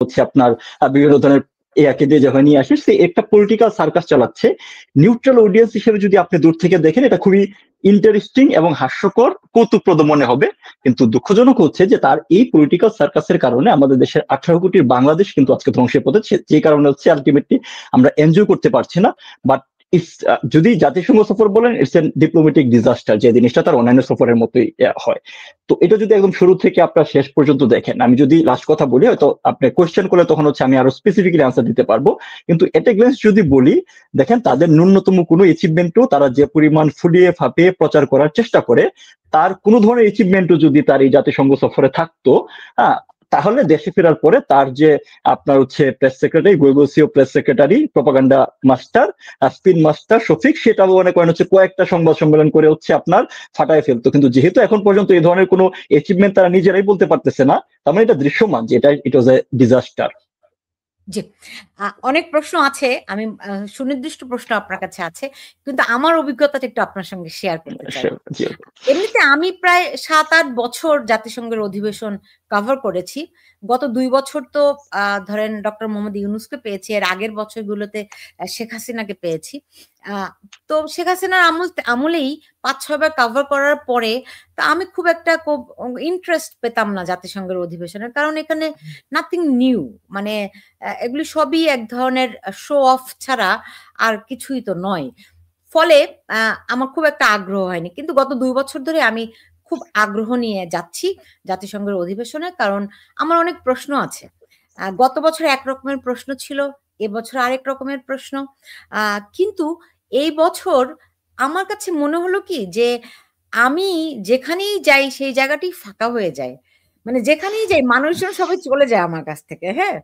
হচ্ছে আপনার বিভিন্ন ধরনের ইয়াকে দিয়ে যখন নিয়ে আসে, সে একটা পলিটিক্যাল সার্কাস চালাচ্ছে। নিউট্রাল অডিয়েন্স হিসেবে যদি আপনি দূর থেকে দেখেন, এটা খুবই ইন্টারেস্টিং এবং হাস্যকর, কৌতুকপ্রদ মনে হবে। কিন্তু দুঃখজনক হচ্ছে যে তার এই পলিটিক্যাল সার্কাসের কারণে আমাদের দেশের 18 কোটির বাংলাদেশ কিন্তু আজকে ধ্বংসের পথে, যে কারণে হচ্ছে আলটিমেটলি আমরা এনজয় করতে পারছি না। বাট যদি জাতিসংঘ সফর বলেন, ইটস এ ডিপ্লোমেটিক ডিজাস্টার, যে জিনিসটা তার অন্যান্য সফরের মতোই হয়। তো এটা যদি একদম শুরু থেকে আপনার শেষ পর্যন্ত দেখেন, আমি যদি লাস্ট কথা বলি, হয়তো আপনি কোয়েশ্চেন করলে তখন হচ্ছে আমি আরো স্পেসিফিকলি আনসার দিতে পারবো। কিন্তু এট এ গ্লেন্স যদি বলি, দেখেন তাদের ন্যূনতম কোনো অ্যাচিভমেন্টও তারা যে পরিমাণ ফুলিয়ে ফাঁপিয়ে প্রচার করার চেষ্টা করে, তার কোনো ধরনের অ্যাচিভমেন্টও যদি তার এই জাতিসংঘ সফরে থাকতো, হ্যাঁ, তাহলে দেশে ফেরার পরে তার যে আপনার হচ্ছে প্রেস সেক্রেটারি, গোয়েগোসিও press secretary, propaganda master, spin master Shafiq, সেটাও মনে করেন হচ্ছে কয়েকটা সংবাদ সম্মেলন করে হচ্ছে আপনার ফাটায় ফেলতো। কিন্তু যেহেতু এখন পর্যন্ত এই ধরনের কোনো অ্যাচিভমেন্ট তারা নিজেরাই বলতে পারতেছে না, তার মানে এটা দৃশ্যমান যে এটা ইট ওয়াজ এ ডিজাস্টার। জি, অনেক প্রশ্ন আছে, আমি সুনির্দিষ্ট প্রশ্ন আপনার কাছে আছে, কিন্তু আমার অভিজ্ঞতাটা একটু আপনার সঙ্গে শেয়ার করতে চাই। এমনিতে আমি প্রায় 7-8 বছর জাতিসংঘের অধিবেশন কভার করেছি। গত 2 বছর তো ধরেন ডক্টর মোহাম্মদ ইউনূসকে পেয়েছি, এর আগের বছরগুলোতে শেখ হাসিনাকে পেয়েছি। তো শেখ হাসিনার আমলেই 5-6 বার কভার করার পরে তা আমি খুব একটা ইন্টারেস্ট পেতাম না জাতিসংঘের অধিবেশনের, কারণ এখানে নাথিং নিউ, মানে এগুলি সবই এক ধরনের শো অফ ছাড়া আর কিছুই তো নয়। ফলে আমার খুব একটা আগ্রহ হয়নি। কিন্তু গত 2 বছর ধরে আমি খুব আগ্রহ নিয়ে যাচ্ছি জাতিসংঘের অধিবেশনে, কারণ আমার অনেক প্রশ্ন আছে। গত বছর এক রকমের প্রশ্ন ছিল, এবছর আরেক রকমের প্রশ্ন। কিন্তু এই বছর আমার কাছে মনে হলো কি যে আমি যেখানেই যাই সেই জায়গাটি ফাঁকা হয়ে যায়। মানে যেখানেই যাই মানুষজন সবাই চলে যায় আমার কাছ থেকে। হ্যাঁ,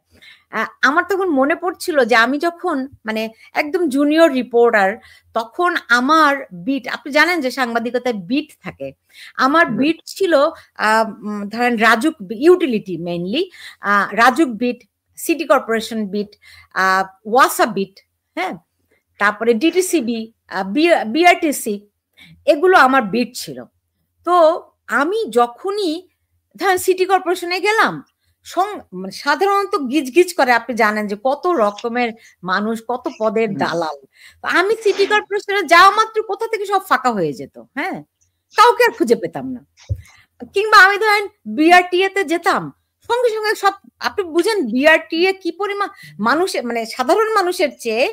আমার তখন মনে পড়ছিল যে আমি যখন মানে একদম জুনিয়র রিপোর্টার, তখন আমার বিট, আপনি জানেন যে সাংবাদিকতায় বিট থাকে, আমার বিট ছিল ধরেন RAJUK utility, mainly RAJUK beat, city corporation beat, ওয়াসা বিট, হ্যাঁ, তারপরে ডিটিসিবি, বিআরটিসি, এগুলো আমার বিট ছিল। তো আমি যখনই ধরেন সিটি কর্পোরেশনে গেলাম, সাধারণত গিজগিজ করে, আপনি জানেন যে কত রকমের মানুষ, কত পদের দালাল। আমি সিটি কর্পোরেশনে যাওয়া মাত্র কোথা থেকে সব ফাঁকা হয়ে যেত, হ্যাঁ, কাউকে আর খুঁজে পেতাম না। কিংবা আমি ধরেন বিআরটিএ তে যেতাম, সঙ্গে সঙ্গে সব, আপনি বুঝেন বিআরটিএ কি পরিমাণ মানুষের, মানে সাধারণ মানুষের চেয়ে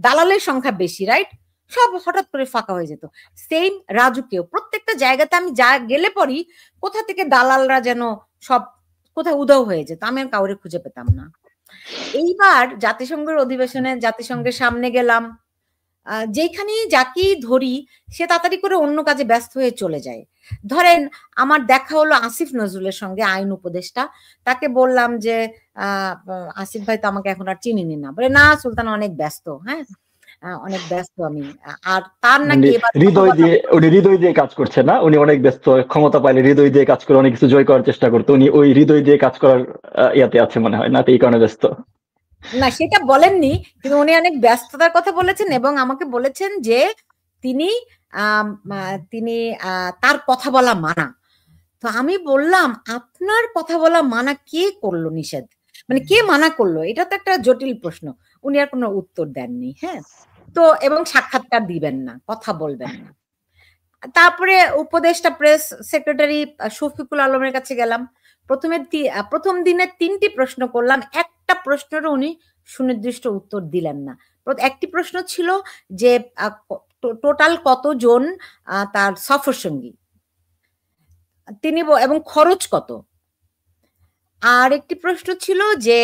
দালালের সংখ্যা বেশি, রাইট? সব হঠাৎ করে ফাঁকা হয়ে যেত। সেম রাজুকেও প্রত্যেকটা জায়গাতে আমি যা গেলে পরই কোথা থেকে দালালরা যেন সব কোথায় উধাও হয়ে যেত, আমি আর কাউরে খুঁজে পেতাম না। এইবার জাতিসংঘের অধিবেশনে জাতিসংঘের সামনে গেলাম, যেখানেই যাকেই ধরি সে তাড়াতাড়ি করে অন্য কাজে ব্যস্ত হয়ে চলে যায়। ধরেন আমার দেখা হলো আসিফ নজরুলের সঙ্গে, আইন উপদেষ্টা, তাকে বললাম যে আসিফ ভাই তো আমাকে এখন আর চিনিনি না, বলে না সুলতান অনেক ব্যস্ত, হ্যাঁ অনেক ব্যস্ত আমি। আর তার নাকি হৃদয় দিয়ে কাজ করছে না, উনি অনেক ব্যস্ত, ক্ষমতা পাইলে হৃদয় দিয়ে কাজ করে অনেক কিছু জয় করার চেষ্টা করতো, উনি ওই হৃদয় দিয়ে কাজ করার ইয়াতে আছে মনে হয় না, এই কারণে ব্যস্ত না, সেটা বলেননি, কিন্তু উনি অনেক ব্যস্ততার কথা বলেছেন এবং আমাকে বলেছেন যে তিনি তিনি তার কথা বলা মানা। তো আমি বললাম আপনার কথা বলা মানা কে করলো নিষেধ, মানে কে মানা করলো, এটা তো একটা জটিল প্রশ্ন। উনি আর কোনো উত্তর দেননি, হ্যাঁ, তো এবং সাক্ষাৎকার দিবেন না, কথা বলবেন না। তারপরে উপদেষ্টা প্রেস সেক্রেটারি শফিকুল আলমের কাছে গেলাম, প্রথম দিনে 3টি প্রশ্ন করলাম, একটা প্রশ্নেরও উনি সুনির্দিষ্ট উত্তর দিলেন না। একটি প্রশ্ন ছিল যে টোটাল কতজন তার সফর সঙ্গী তিনি এবং খরচ কত। আর একটি প্রশ্ন ছিল যে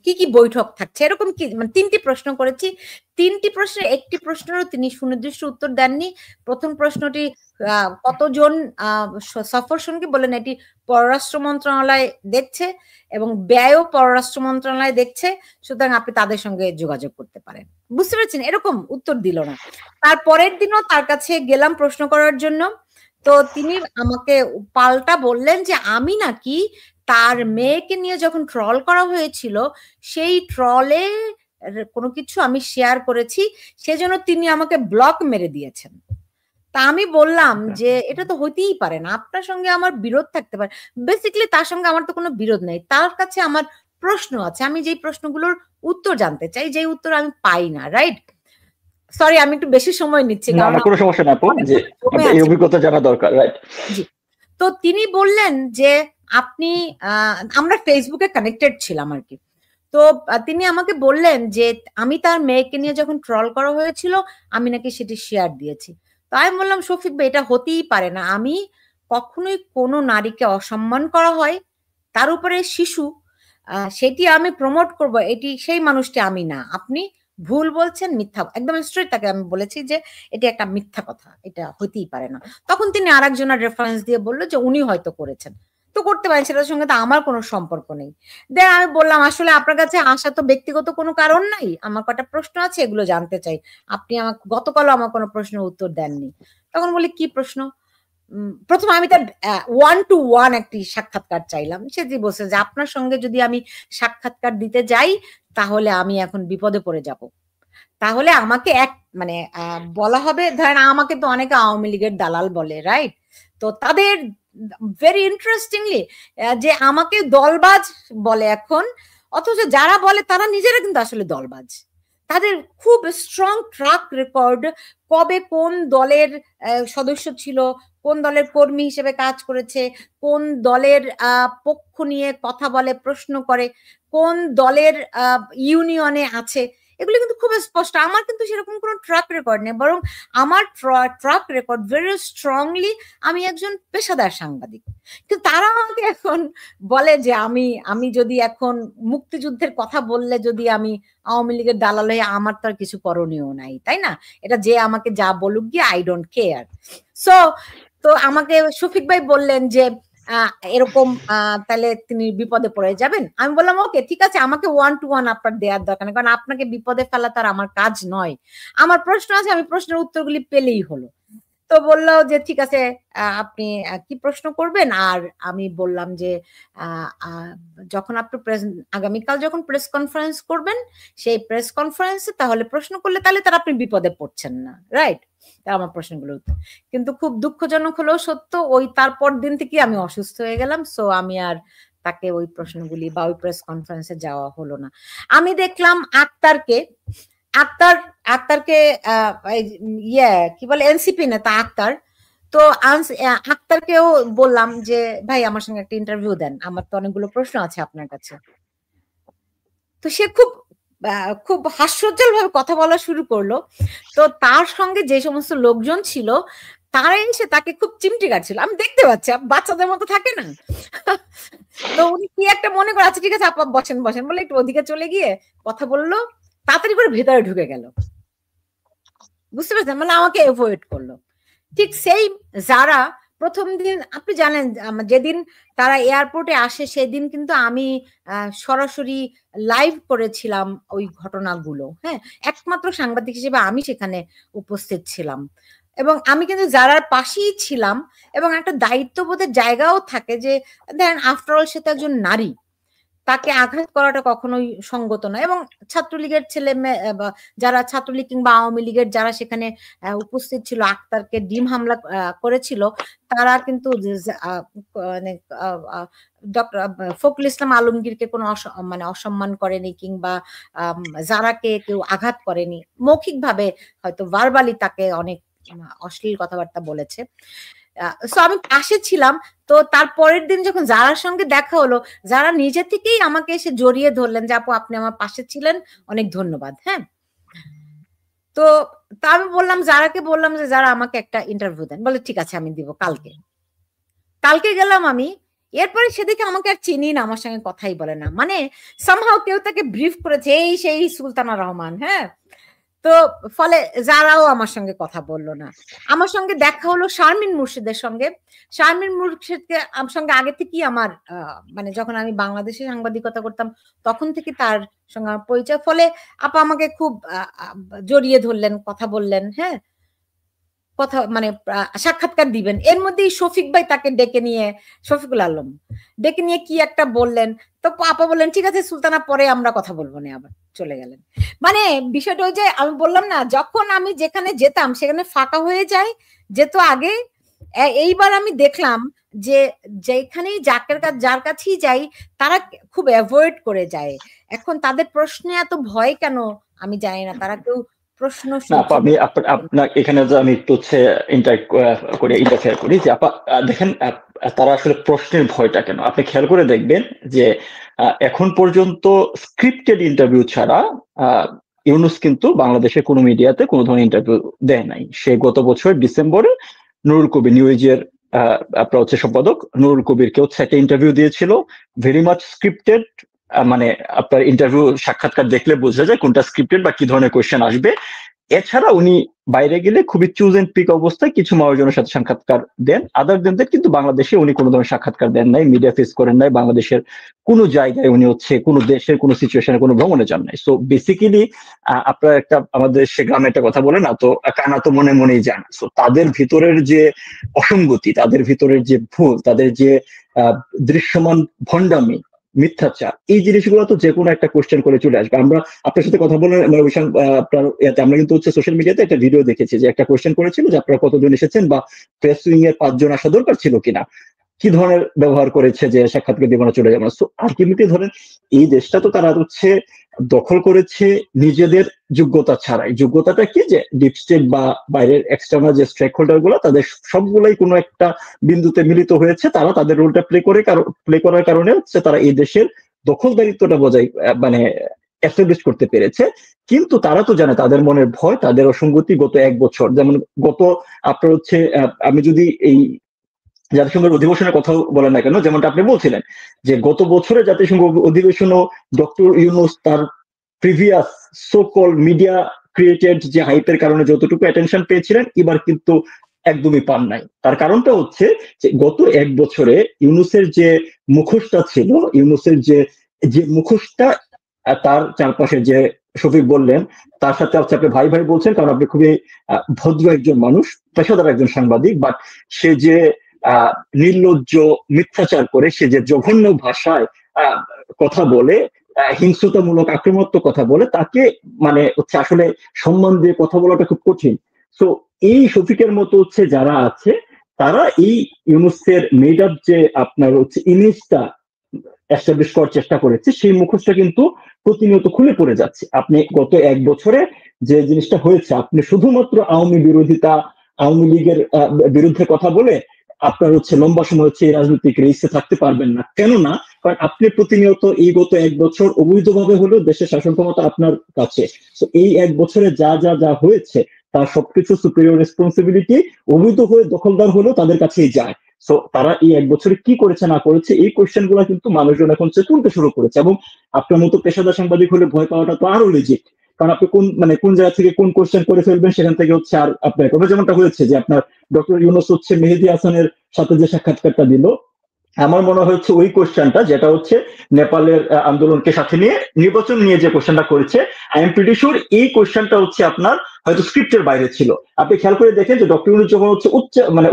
কি কি বৈঠক থাকছে, এরকম কি, মানে 3টি প্রশ্ন করেছি। 3টি প্রশ্নের একটি প্রশ্নেরও তিনি সুনির্দিষ্ট উত্তর দেননি। প্রথম প্রশ্নটি কতজন সফর সঙ্গী, বলেন এটি পররাষ্ট্র মন্ত্রণালয় দেখছে এবং ব্যয়ও পররাষ্ট্র মন্ত্রণালয় দেখছে, সুতরাং আপনি তাদের সঙ্গে যোগাযোগ করতে পারেন। বুঝতে পেরেছেন, এরকম উত্তর দিল না। তার পরের দিনও তার কাছে গেলাম প্রশ্ন করার জন্য, তো তিনি আমাকে পাল্টা বললেন যে আমি নাকি তার মেয়েকে নিয়ে যখন ট্রল করা হয়েছিল সেই ট্রলে কোনো কিছু আমি শেয়ার করেছি, সেজন্য তিনি আমাকে ব্লক মেরে দিয়েছেন। তা আমি বললাম যে এটা তো হতেই পারে না, আপনার সঙ্গে আমার বিরোধ থাকতে পারে। বেসিক্যালি তার সঙ্গে আমার তো কোনো বিরোধ নেই, তার কাছে আমার প্রশ্ন আছে, আমি যেই প্রশ্নগুলোর উত্তর জানতে চাই, যেই উত্তর আমি পাই না, রাইট? সরি আমি একটু বেশি সময় নিচ্ছি, কারণ কোনো সমস্যা না, যে এই অভিজ্ঞতা জানা দরকার, রাইট? জি। তো তিনি বললেন যে আপনি, আমরা ফেসবুকে কানেক্টেড ছিলাম আর কি। তো তিনি আমাকে বললেন যে আমি তার মেয়েকে নিয়ে যখন ট্রল করা হয়েছিল আমি নাকি সেটি শেয়ার দিয়েছি। তো আমি বললাম, শফিক ভাই এটা হতেই পারে না, আমি কখনোই কোনো নারীকে অসম্মান করা হয়, তার উপরে শিশু, সেটি আমি প্রমোট করব, এটি সেই মানুষটি আমি না, আপনি ভুল বলছেন, মিথ্যা। একদম স্ট্রেট তাকে আমি বলেছি যে এটি একটা মিথ্যা কথা, এটা হতেই পারে না। তখন তিনি আরেকজনের রেফারেন্স দিয়ে বললো যে উনি হয়তো করেছেন, তো করতে পারেন, সেটার সঙ্গে তো আমার কোনো সম্পর্ক নেই। দেন আমি বললাম, আসলে আপনার কাছে আসা তো ব্যক্তিগত কোনো কারণ নাই, আমার কটা প্রশ্ন আছে, এগুলো জানতে চাই। আপনি আমাকে গতকালও আমার কোনো প্রশ্নের উত্তর দেননি। তখন বলি, কি প্রশ্ন? প্রথমে আমি তার 1-to-1 একটি সাক্ষাৎকার চাইলাম। সে যে বলছে যে আপনার সঙ্গে যদি আমি সাক্ষাৎকার দিতে যাই তাহলে আমি এখন বিপদে পড়ে যাব, তাহলে আমাকে মানে বলা হবে, ধরেন আমাকে তো অনেকে আওয়ামী লীগের দালাল বলে, রাইট? তো তাদের ভেরি ইন্টারেস্টিংলি যে আমাকে দলবাজ বলে এখন, অথচ যারা বলে তারা নিজেরা কিন্তু আসলে দলবাজ। তাদের খুব স্ট্রং ট্র্যাক রেকর্ড, কবে কোন দলের সদস্য ছিল, কোন দলের কর্মী হিসেবে কাজ করেছে, কোন দলের পক্ষ নিয়ে কথা বলে, প্রশ্ন করে, কোন দলের ইউনিয়নে আছে, এগুলো কিন্তু খুব স্পষ্ট। আমার কিন্তু সেরকম কোনো ট্র্যাক রেকর্ড নেই, বরং আমার ট্র্যাক রেকর্ড ভেরি স্ট্রংলি আমি একজন পেশাদার সাংবাদিক। কিন্তু তারা আমাকে এখন বলে যে আমি যদি এখন মুক্তিযুদ্ধের কথা বললে যদি আমি আওয়ামী লীগের দালাল হয়ে, আমার তো আর কিছু করণীয় নাই, তাই না? এটা যে আমাকে যা বলুক গিয়ে, আই ডোন্ট কেয়ার। সো তো আমাকে শফিক ভাই বললেন যে এরকম তাহলে তিনি বিপদে পড়ে যাবেন। আমি বললাম ওকে ঠিক আছে, আমাকে 1-to-1 আপনার দেওয়ার দরকার নেই, কারণ আপনাকে বিপদে ফেলা তার আমার কাজ নয়। আমার প্রশ্ন আছে, আমি প্রশ্নের উত্তরগুলি পেলেই হলো। তো বললো যে ঠিক আছে, আপনি কি প্রশ্ন করবেন? আর আমি বললাম যে যখন আপনি আগামীকাল যখন প্রেস কনফারেন্স করবেন, সেই প্রেস কনফারেন্সে তাহলে প্রশ্ন করলে তাহলে তার আপনি বিপদে পড়ছেন না, রাইট? আমার প্রশ্নগুলো। কিন্তু খুব দুঃখজনক হলেও সত্য, ওই তারপর দিন থেকে আমি অসুস্থ হয়ে গেলাম। সো আমি আর তাকে ওই প্রশ্নগুলি বা ওই প্রেস কনফারেন্সে যাওয়া হলো না। আমি দেখলাম আক্তারকে কি বলে, এনসিপি নেতা আক্তার। তো আক্তারকেও বললাম যে ভাই আমার সঙ্গে একটা ইন্টারভিউ দেন, আমার তো অনেকগুলো প্রশ্ন আছে আপনার কাছে। তো সে খুব হাস্যোজ্জ্বল ভাবে কথা বলা শুরু করলো। তো তার সঙ্গে যে সমস্ত লোকজন ছিল তারা এসে তাকে খুব চিমটি কাটছিল, আমি দেখতে পাচ্ছি, বাচ্চাদের মতো থাকে না। তো উনি কি একটা মনে করে, আচ্ছা ঠিক আছে আপা বসেন বসেন বলে একটু ওদিকে চলে গিয়ে কথা বললো, তাড়াতাড়ি করে ভেতরে ঢুকে গেল। বুঝতে পারছেন? মানে আমাকে এভয়েড করলো। ঠিক সেই যারা প্রথম দিন, আপনি জানেন যেদিন তারা এয়ারপোর্টে আসে সেদিন কিন্তু আমি সরাসরি লাইভ করেছিলাম ওই ঘটনাগুলো। হ্যাঁ, একমাত্র সাংবাদিক হিসেবে আমি সেখানে উপস্থিত ছিলাম, এবং আমি কিন্তু যারার পাশেই ছিলাম, এবং একটা দায়িত্ববোধের জায়গাও থাকে যে দেখেন আফটারঅল সে তো একজন নারী, তাকে আঘাত করাটা কখনোই সঙ্গত নয়। এবং ছাত্রলীগের ছেলে মেয়ে, যারা ছাত্রলীগ কিংবা আওয়ামী লীগের যারা সেখানে উপস্থিত ছিল, আক্তারকে ডিম হামলা করেছিল, তারা কিন্তু মানে ডক্টর ফখরুল ইসলাম আলমগীরকে কোনো মানে অসম্মান করেনি, কিংবা যারাকে কেউ আঘাত করেনি, মৌখিকভাবে হয়তো ভার্বালি তাকে অনেক অশ্লীল কথাবার্তা বলেছে। সো আমি পাশে ছিলাম। তো তার পরের দিন যখন যারার সঙ্গে দেখা হলো, যারা নিজে থেকেই আমাকে এসে জড়িয়ে ধরলেন যে আপু আপনি আমার পাশে ছিলেন, অনেক ধন্যবাদ। হ্যাঁ, তো আমি বললাম, যারাকে বললাম যে যারা আমাকে একটা ইন্টারভিউ দেন, বলে ঠিক আছে আমি দিব কালকে গেলাম আমি। এরপরে সেদিকে আমাকে আর চিনি না, আমার সঙ্গে কথাই বলে না, মানে সামহাও কেউ তাকে ব্রিফ করেছে, এই সেই সুলতানা রহমান। হ্যাঁ, তো ফলে যারাও আমার সঙ্গে কথা বললো না। আমার সঙ্গে দেখা হলো শারমিন মুর্শিদের সঙ্গে। শারমিন মুর্শিদকে আমার সঙ্গে আগে থেকেই আমার মানে যখন আমি বাংলাদেশে সাংবাদিকতা করতাম তখন থেকে তার সঙ্গে আমার পরিচয়। ফলে আপা আমাকে খুব জড়িয়ে ধরলেন, কথা বললেন। হ্যাঁ, কথা মানে সাক্ষাৎকার দিবেন। এর মধ্যেই শফিক ভাই তাকে ডেকে নিয়ে, শফিকুল আলম ডেকে নিয়ে কি একটা বললেন। তো আপা বললেন ঠিক আছে সুলতানা, পরে আমরা কথা বলবো না, আবার চলে গেলেন। মানে বিষয়টা ওই যে আমি বললাম না, যখন আমি যেখানে যেতাম সেখানে ফাঁকা হয়ে যায়, যেত আগে। এইবার আমি দেখলাম যে যেখানেই যার কাছেই যাই তারা খুব অ্যাভয়েড করে যায়। এখন তাদের প্রশ্নে এত ভয় কেন আমি জানি না, তারা কেউ প্রশ্ন আমি আপনার এখানে আমি একটু হচ্ছে ইন্টারফেয়ার করি যে আপা দেখেন তারা আসলে প্রশ্নের ভয়টা কেন আপনি খেয়াল করে দেখবেন যে এখন পর্যন্ত স্ক্রিপ্টেড ইন্টারভিউ ছাড়া ইউনূস কিন্তু বাংলাদেশের কোনো মিডিয়াতে কোনো ধরনের ইন্টারভিউ দেয় নাই। সে গত বছর ডিসেম্বরে নুরুল কবির নিউজের আপনার হচ্ছে সম্পাদক নুরুল কবিরকে হচ্ছে একটা ইন্টারভিউ দিয়েছিল, ভেরি মাচ স্ক্রিপ্টেড। মানে আপনার ইন্টারভিউ সাক্ষাৎকার দেখলে বোঝা যায় কোনটা স্ক্রিপ্টেড বা কি ধরনের কোয়েশ্চেন আসবে। এছাড়া উনি বাইরে গেলে খুবই চুজ এন্ড পিক অবস্থায় কিছু মানুষজনের সাথে সাক্ষাৎকার দেন, আদার দেন দ্যাট কিন্তু বাংলাদেশে উনি কোনো ধরনের সাক্ষাৎকার দেন নাই, মিডিয়া ফেস করেন নাই, বাংলাদেশের কোনো জায়গায় উনি হচ্ছে কোনো দেশের কোনো সিচুয়েশনে কোনো ভ্রমণে যান নাই। সো বেসিক্যালি আপনার একটা আমাদের সে গ্রামে একটা কথা বলে না, তো কানা তো মনে মনেই জান। সো তাদের ভিতরের যে অসঙ্গতি, তাদের ভিতরের যে ভুল, তাদের যে দৃশ্যমান ভণ্ডামি, মিথ্যাচার, এই জিনিসগুলো তো যে কোনো একটা কোশ্চেন করে চলে আসবে। আমরা আপনার সাথে কথা বলে আপনার আমরা কিন্তু হচ্ছে সোশ্যাল মিডিয়াতে একটা ভিডিও দেখেছি যে একটা কোশ্চেন করেছিল যে আপনারা কতজন এসেছেন বা প্রেস উইং এর 5 জন আসা দরকার ছিল কিনা, কি ধরনের ব্যবহার করেছে যে সাক্ষাৎকার দিব না চলে যাবে না। সো আলটিমেটলি ধরেন এই দেশটা তো তারা হচ্ছে দখল করেছে নিজেদের যোগ্যতা ছাড়াই। যোগ্যতাটা কি যে ডিপ স্টেট বা বাইরের এক্সটার্নাল যে স্টেক হোল্ডার গুলো তাদের সবগুলাই কোনো একটা বিন্দুতে মিলিত হয়েছে, তারা তাদের রোলটা প্লে করার কারণে হচ্ছে তারা এই দেশের দখলদারিত্বটা বজায় মানে এস্টাবলিশ করতে পেরেছে। কিন্তু তারা তো জানে তাদের মনের ভয়, তাদের অসঙ্গতি। গত 1 বছর যেমন গত আপনার হচ্ছে আমি যদি এই জাতিসংঘের অধিবেশনের কথা বলেন না কেন, যেমনটা আপনি বলছিলেন যে গত বছরে জাতিসংঘ অধিবেশনও ডক্টর ইউনূস তার previous so call media created যে হাইপের কারণে যতটুকু অ্যাটেনশন পেয়েছিলেন এবার কিন্তু একদমই পান নাই। তার কারণটা হচ্ছে যে গত 1 বছরে ইউনূসের যে মুখোশটা ছিল, ইউনূসের যে মুখোশটা তার চারপাশে যে শফিক বললেন তার সাথে হচ্ছে আপনি ভাই ভাই বলছেন কারণ আপনি খুবই ভদ্র একজন মানুষ, পেশাদার একজন সাংবাদিক, বাট সে যে নির্লজ্জ মিথ্যাচার করে, সে যে জঘন্য ভাষায় কথা বলে, হিংস্রতামূলক আক্রমণাত্মক কথা বলে, তাকে মানে হচ্ছে আসলে সম্মান দিয়ে কথা বলাটা খুব কঠিন। সো এই শফিকের মতো হচ্ছে যারা আছে তারা এই ইউনূসের মেড আপ যে আপনার হচ্ছে ইমেজটা এস্টাবলিশ করার চেষ্টা করেছে, সেই মুখোশটা কিন্তু প্রতিনিয়ত খুলে পড়ে যাচ্ছে। আপনি গত 1 বছরে যে জিনিসটা হয়েছে, আপনি শুধুমাত্র আওয়ামী বিরোধিতা, আওয়ামী লীগের বিরুদ্ধে কথা বলে আপনার হচ্ছে লম্বা সময় হচ্ছে এই রাজনৈতিক রেসে থাকতে পারবেন না। কেন না? কারণ আপনি প্রতিনিয়ত এই গত 1 বছর অবৈধভাবে হলেও দেশের শাসন ক্ষমতা আপনার কাছে। তো এই 1 বছরে যা যা যা হয়েছে তার সবকিছু সুপিরিয়র রেসপন্সিবিলিটি অবৈধ হয়ে দখলদার হলেও তাদের কাছেই যায়। সো তারা এই 1 বছরে কি করেছে না করেছে এই কোয়েশ্চেন গুলা কিন্তু মানুষজন এখন তুলতে শুরু করেছে। এবং আপনার মতো পেশাদার সাংবাদিক হলে ভয় পাওয়াটা তো আরো লেজিট, কারণ আপনি কোন জায়গা থেকে কোন কোয়েশ্চেন করে ফেলবেন সেখান থেকে হচ্ছে আর আপনার কথা যেমনটা হয়েছে যে আপনার ডক্টর ইউনূস হচ্ছে মেহেদী হাসানের সাথে যে সাক্ষাৎকারটা দিল, আমার মনে হচ্ছে ওই কোশ্চেনটা যেটা হচ্ছে নেপালের আন্দোলনকে সাথে নিয়ে নির্বাচন নিয়ে যে কোশ্চেনটা করেছে, আই এম প্রিটি শিওর এই কোশ্চেনটা হচ্ছে আপনার হয়তো স্ক্রিপ্টের বাইরে ছিল। আপনি খেয়াল করে দেখেন যে ডক্টর ইউনূস যখন হচ্ছে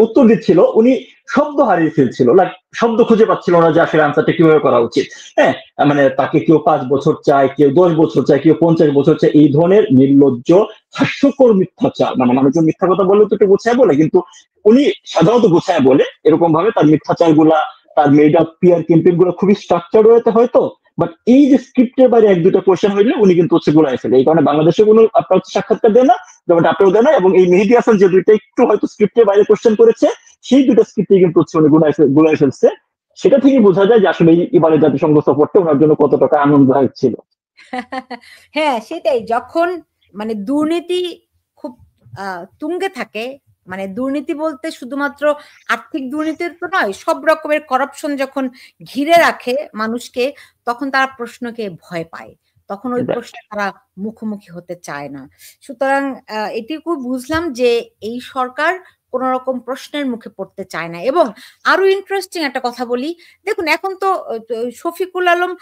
উত্তর দিচ্ছিল উনি শব্দ হারিয়ে ফেলছিল, লাইক শব্দ খুঁজে পাচ্ছিল না যে আসলে আনসারটা কিভাবে করা উচিত। হ্যাঁ, মানে তাকে কেউ 5 বছর চায়, কেউ 10 বছর চায়, কেউ 50 বছর চায়, এই ধরনের নির্লজ্জ হাস্যকর মিথ্যাচার। মানে মানুষজন মিথ্যা কথা বললে তো একটু গোছায় বলে, কিন্তু উনি সাধারণত গোছায় বলে এরকম ভাবে তার মিথ্যাচার গুলা, তার মেড আপ পিআর ক্যাম্পেইন গুলো খুবই স্ট্রাকচার হয়েছে হয়তো, বাট এই যে স্ক্রিপ্টের বাইরে 1-2টা কোয়েশ্চেন হইলে উনি কিন্তু হচ্ছে গুলাই ফেলে। এই কারণে বাংলাদেশে কোনো আপনার হচ্ছে সাক্ষাৎকার দেয় না, যেমনটা আপনারও দেয় না। এবং এই মেহেদী হাসান যে 2টা একটু হয়তো স্ক্রিপ্টের বাইরে কোয়েশ্চেন করেছে, সেই 2টা স্ক্রিপ্টে কিন্তু হচ্ছে উনি গুলাই ফেলছে। সেটা থেকে বোঝা যায় যে আসলে এবারে জাতিসংঘ সফরটা ওনার জন্য কত টাকা আনন্দদায়ক ছিল। হ্যাঁ, সেটাই। যখন মানে দুর্নীতি খুব তুঙ্গে থাকে, মানে দুর্নীতি বলতে শুধুমাত্র আর্থিক দুর্নীতির তো নয়, সব রকমের করাপশন যখন ঘিরে রাখে মানুষকে, তখন তারা প্রশ্নকে ভয় পায়, তখন ওই প্রশ্নে তারা মুখোমুখি হতে চায় না। সুতরাং এটুকু বুঝলাম যে এই সরকার কোন রকম প্রশ্নের মুখে পড়তে চায় না। এবং আরো ইন্টারেস্টিং একটা কথা বলি, দেখুন এখন তো শফিকুল আলম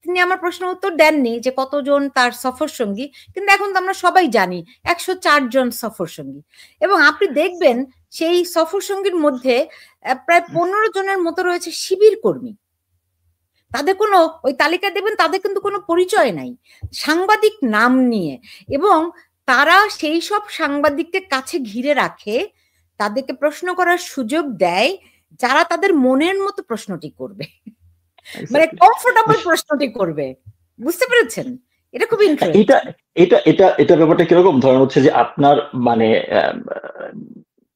তিনি আমার প্রশ্নের উত্তর দেননি যে কতজন তার সফর সঙ্গী, কিন্তু এখন তো আমরা সবাই জানি 104 জন সফর সঙ্গী। এবং আপনি দেখবেন সেই সফর সঙ্গীর মধ্যে প্রায় 15 জনের মতো রয়েছে শিবির কর্মী। তাদের কোনো ওই তালিকা দেবেন, তাদের কিন্তু কোনো পরিচয় নাই, সাংবাদিক নাম নিয়ে। এবং তারা সেই সব সাংবাদিককে কাছে ঘিরে রাখে, তাদেরকে প্রশ্ন করার সুযোগ দেয় যারা তাদের মনের মতো প্রশ্নটি করবে, মানে কমফোর্টেবল প্রশ্নটি করবে, বুঝতে পেরেছেন? এটা খুব ইন্টারেস্টিং। এটা ব্যাপারটা কিরকম, ধরেন হচ্ছে যে আপনার মানে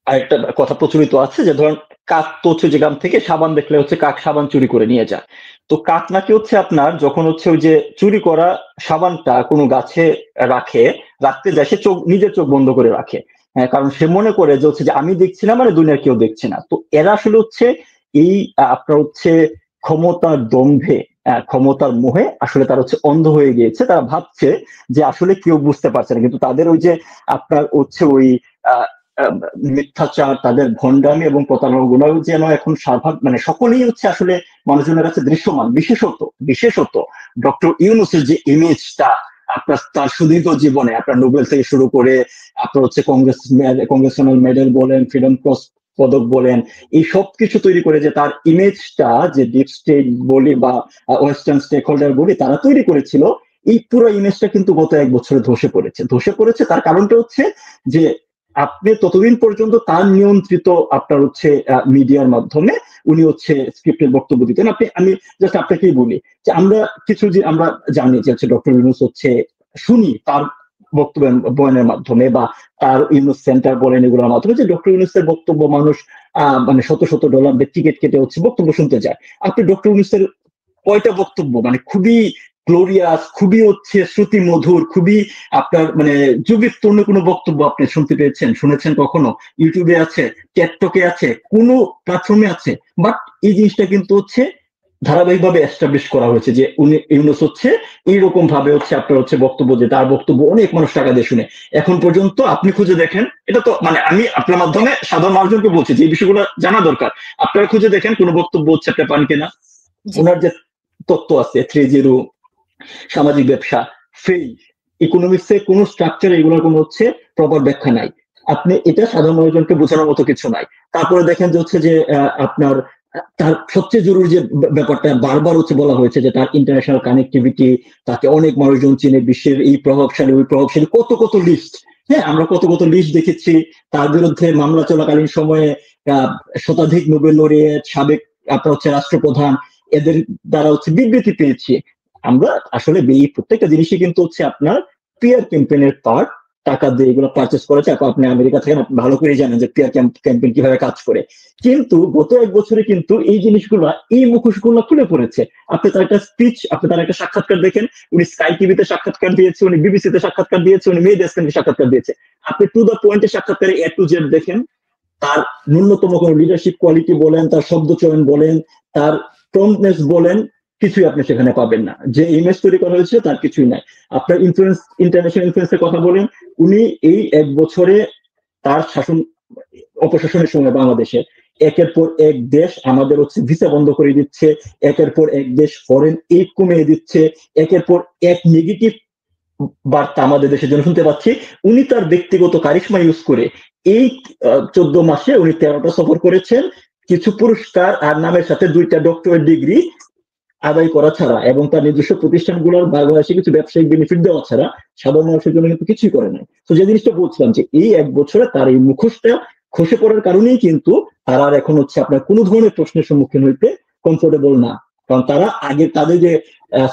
আরেকটা কথা প্রচলিত আছে যে ধরেন কাক তো হচ্ছে যে গ্রাম থেকে সাবান দেখলে হচ্ছে কাক সাবান চুরি করে নিয়ে যায়, তো কাক নাকি হচ্ছে আপনার যখন হচ্ছে ওই যে চুরি করা সাবানটা কোনো গাছে রাখতে যায়, সে নিজের চোখ বন্ধ করে রাখে। হ্যাঁ, কারণ সে মনে করে যে হচ্ছে যে আমি দেখছি না মানে দুনিয়ার কেউ দেখছে না। তো এরা আসলে হচ্ছে এই আপনার হচ্ছে ক্ষমতার দম্ভে, ক্ষমতার মোহে আসলে তারা হচ্ছে অন্ধ হয়ে গিয়েছে। তারা ভাবছে যে আসলে কেউ বুঝতে পারছে না, কিন্তু তাদের ওই যে আপনার হচ্ছে ওই মিথ্যাচার, তাদের ভণ্ডামি এবং প্রতারণাগুলো যেন এখন মানে সকলেই হচ্ছে আসলে মানুষজনের কাছে দৃশ্যমান। বিশেষত ডক্টর ইউনূসের যে ইমেজটা আপনার তার সুদীর্ঘ জীবনে, আপনার নোবেল থেকে শুরু করে আপনার হচ্ছে কংগ্রেশনাল মেডেল বলেন, ফ্রিডম ক্রস পদক বলেন, এই সব কিছু তৈরি করে যে তার ইমেজটা যে ডিপ স্টেট বলি বা ওয়েস্টার্ন স্টেক হোল্ডার বলি তারা তৈরি করেছিল, এই পুরো ইমেজটা কিন্তু গত 1 বছরে ধসে পড়েছে। তার কারণটা হচ্ছে যে আপনি ততদিন পর্যন্ত তার নিয়ন্ত্রিত আপনার হচ্ছে মিডিয়ার মাধ্যমে উনি হচ্ছে স্ক্রিপ্টের বক্তব্য দিতেন। আমি জাস্ট আপনাকেই বলি যে আমরা জানি যে হচ্ছে ডক্টর ইউনূস হচ্ছে শুনি তার বক্তব্য বয়ানের মাধ্যমে বা তার ইউনূস সেন্টার বলেন এগুলোর মাধ্যমে যে ডক্টর ইউনূসের বক্তব্য মানুষ মানে শত $100 টিকিট কেটে হচ্ছে বক্তব্য শুনতে যায়। আপনি ডক্টর ইউনূসের কয়টা বক্তব্য মানে খুবই গ্লোরিয়াস, খুবই হচ্ছে শ্রুতি মধুর, খুবই আপনার মানে যুগোত্তরণ কোনো বক্তব্য আপনি শুনতে পেয়েছেন, শুনেছেন কখনো? ইউটিউবে আছে, টিকটকে আছে, কোনো প্ল্যাটফর্মে আছে, বাট এই জিনিসটা কিন্তু হচ্ছে ধারাবাহিকভাবে এস্টাবলিশ করা হয়েছে যে ইউনূস হচ্ছে এইরকম ভাবে হচ্ছে আপনার হচ্ছে বক্তব্য, যে তার বক্তব্য অনেক মানুষ টাকা দিয়ে শুনে। এখন পর্যন্ত আপনি খুঁজে দেখেন, এটা তো মানে আমি আপনার মাধ্যমে সাধারণ মানুষজনকে বলছি যে এই বিষয়গুলো জানা দরকার, আপনারা খুঁজে দেখেন কোনো বক্তব্য হচ্ছে আপনি পান কিনা। ওনার যে তত্ত্ব আছে 3-0, সামাজিক ব্যবসা, ফেই, ইকোনমিক্সে কোনো স্ট্রাকচার, এগুলোর কোনো হচ্ছে প্রপার ব্যাখ্যা নাই। আপনি এটা সাধারণ মানুষজনকে বোঝানোর মতো কিছু নাই। তারপরে দেখেন যে হচ্ছে যে আপনার তার সবচেয়ে জরুরি যে ব্যাপারটা বারবার হচ্ছে বলা হয়েছে যে তার ইন্টারন্যাশনাল কানেক্টিভিটি, তাকে অনেক মানুষজন চিনে, বিশ্বের এই প্রভাবশালী ওই প্রভাবশালী, কত লিস্ট। হ্যাঁ, আমরা কত লিস্ট দেখেছি। তার বিরুদ্ধে মামলা চলাকালীন সময়ে শতাধিক নোবেল লরিয়েট, সাবেক আপনার হচ্ছে রাষ্ট্রপ্রধান, এদের দ্বারা হচ্ছে বিবৃতি পেয়েছি আমরা। আসলে এই প্রত্যেকটা জিনিসই কিন্তু হচ্ছে আপনার পিয়ার ক্যাম্পেইনের পার্ট, টাকা দিয়ে এগুলো পারচেস করেছে। আপনি আমেরিকা থেকে ভালো করে জানেন যে পিয়ার ক্যাম্পেইন কিভাবে কাজ করে। কিন্তু গত 1 বছরে কিন্তু এই জিনিসগুলো, এই মুখোশগুলো খুলে পড়েছে। আপনি তার একটা স্পিচ, আপনি তার একটা সাক্ষাৎকার দেখেন, উনি স্কাই টিভিতে সাক্ষাৎকার দিয়েছে, উনি বিবিসিতে সাক্ষাৎকার দিয়েছে, উনি মেডিয়াসকে সাক্ষাৎকার দিয়েছে। আপনি টু দ্য পয়েন্টে সাক্ষাৎকারে A to Z দেখেন, তার ন্যূনতম কোনো লিডারশিপ কোয়ালিটি বলেন, তার শব্দ চয়ন বলেন, তার প্রম্পটনেস বলেন, কিছুই আপনি সেখানে পাবেন না। যে ইমেজ তৈরি করা হয়েছে তার কিছুই নাই। আপনার ইনফ্লুয়েন্স, ইন্টারন্যাশনাল ইনফ্লুয়েন্সের কথা বলেন, উনি এই 1 বছরে তার অপশাসনের সময় বাংলাদেশে একের পর এক দেশ আমাদের হচ্ছে ভিসা বন্ধ করে দিচ্ছে, একের পর এক দেশ ফরেন এইড কমিয়ে দিচ্ছে, একের পর এক নেগেটিভ বার্তা আমাদের দেশের জন্য শুনতে পাচ্ছি। উনি তার ব্যক্তিগত কারিশমা ইউজ করে এই 14 মাসে উনি 13টা সফর করেছেন, কিছু পুরস্কার আর নামের সাথে 2টা ডক্টরেট ডিগ্রি আদায় করা ছাড়া এবং তার নিজস্ব প্রতিষ্ঠানগুলোর বাংলাদেশে কিছু ব্যবসায়িক বেনিফিট দেওয়া ছাড়া সাধারণ মানুষের জন্য কিন্তু কিছুই করে নাই। তো যে জিনিসটা বলছিলাম যে এই 1 বছরে তার এই মুখোশটা খসে পড়ার কারণেই কিন্তু তারা আর এখন হচ্ছে আপনার কোনো ধরনের প্রশ্নের সম্মুখীন হইতে কমফোর্টেবল না। কারণ তারা আগে তাদের যে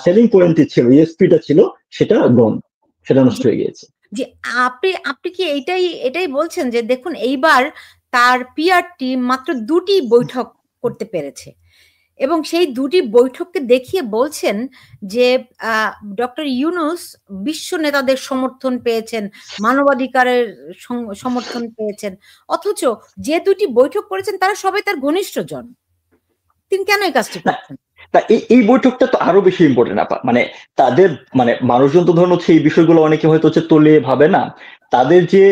সেলিং পয়েন্টটি ছিল, ইএসপিটা ছিল, সেটা গন, সেটা নষ্ট হয়ে গিয়েছে। জি, আপনি কি এটাই বলছেন যে দেখুন এইবার তার পিআর টিম মাত্র 2টি বৈঠক করতে পেরেছে এবং সেই 2টি বৈঠককে দেখিয়ে বলছেন যে ডক্টর ইউনূস বিশ্ব নেতাদের সমর্থন পেয়েছেন, মানবাধিকারের সমর্থন পেয়েছেন, অথচ যে 2টি বৈঠক করেছেন তারা সবাই তার ঘনিষ্ঠজন। তিনি কেন এই কাজটি করছেন? তা এই বৈঠকটা তো আরো বেশি ইম্পর্টেন্ট আপা। মানে তাদের মানে মানুষজন তো ধরুন হচ্ছে এই বিষয়গুলো অনেকে হয়তো হচ্ছে তোলে ভাবে না। তাদের যে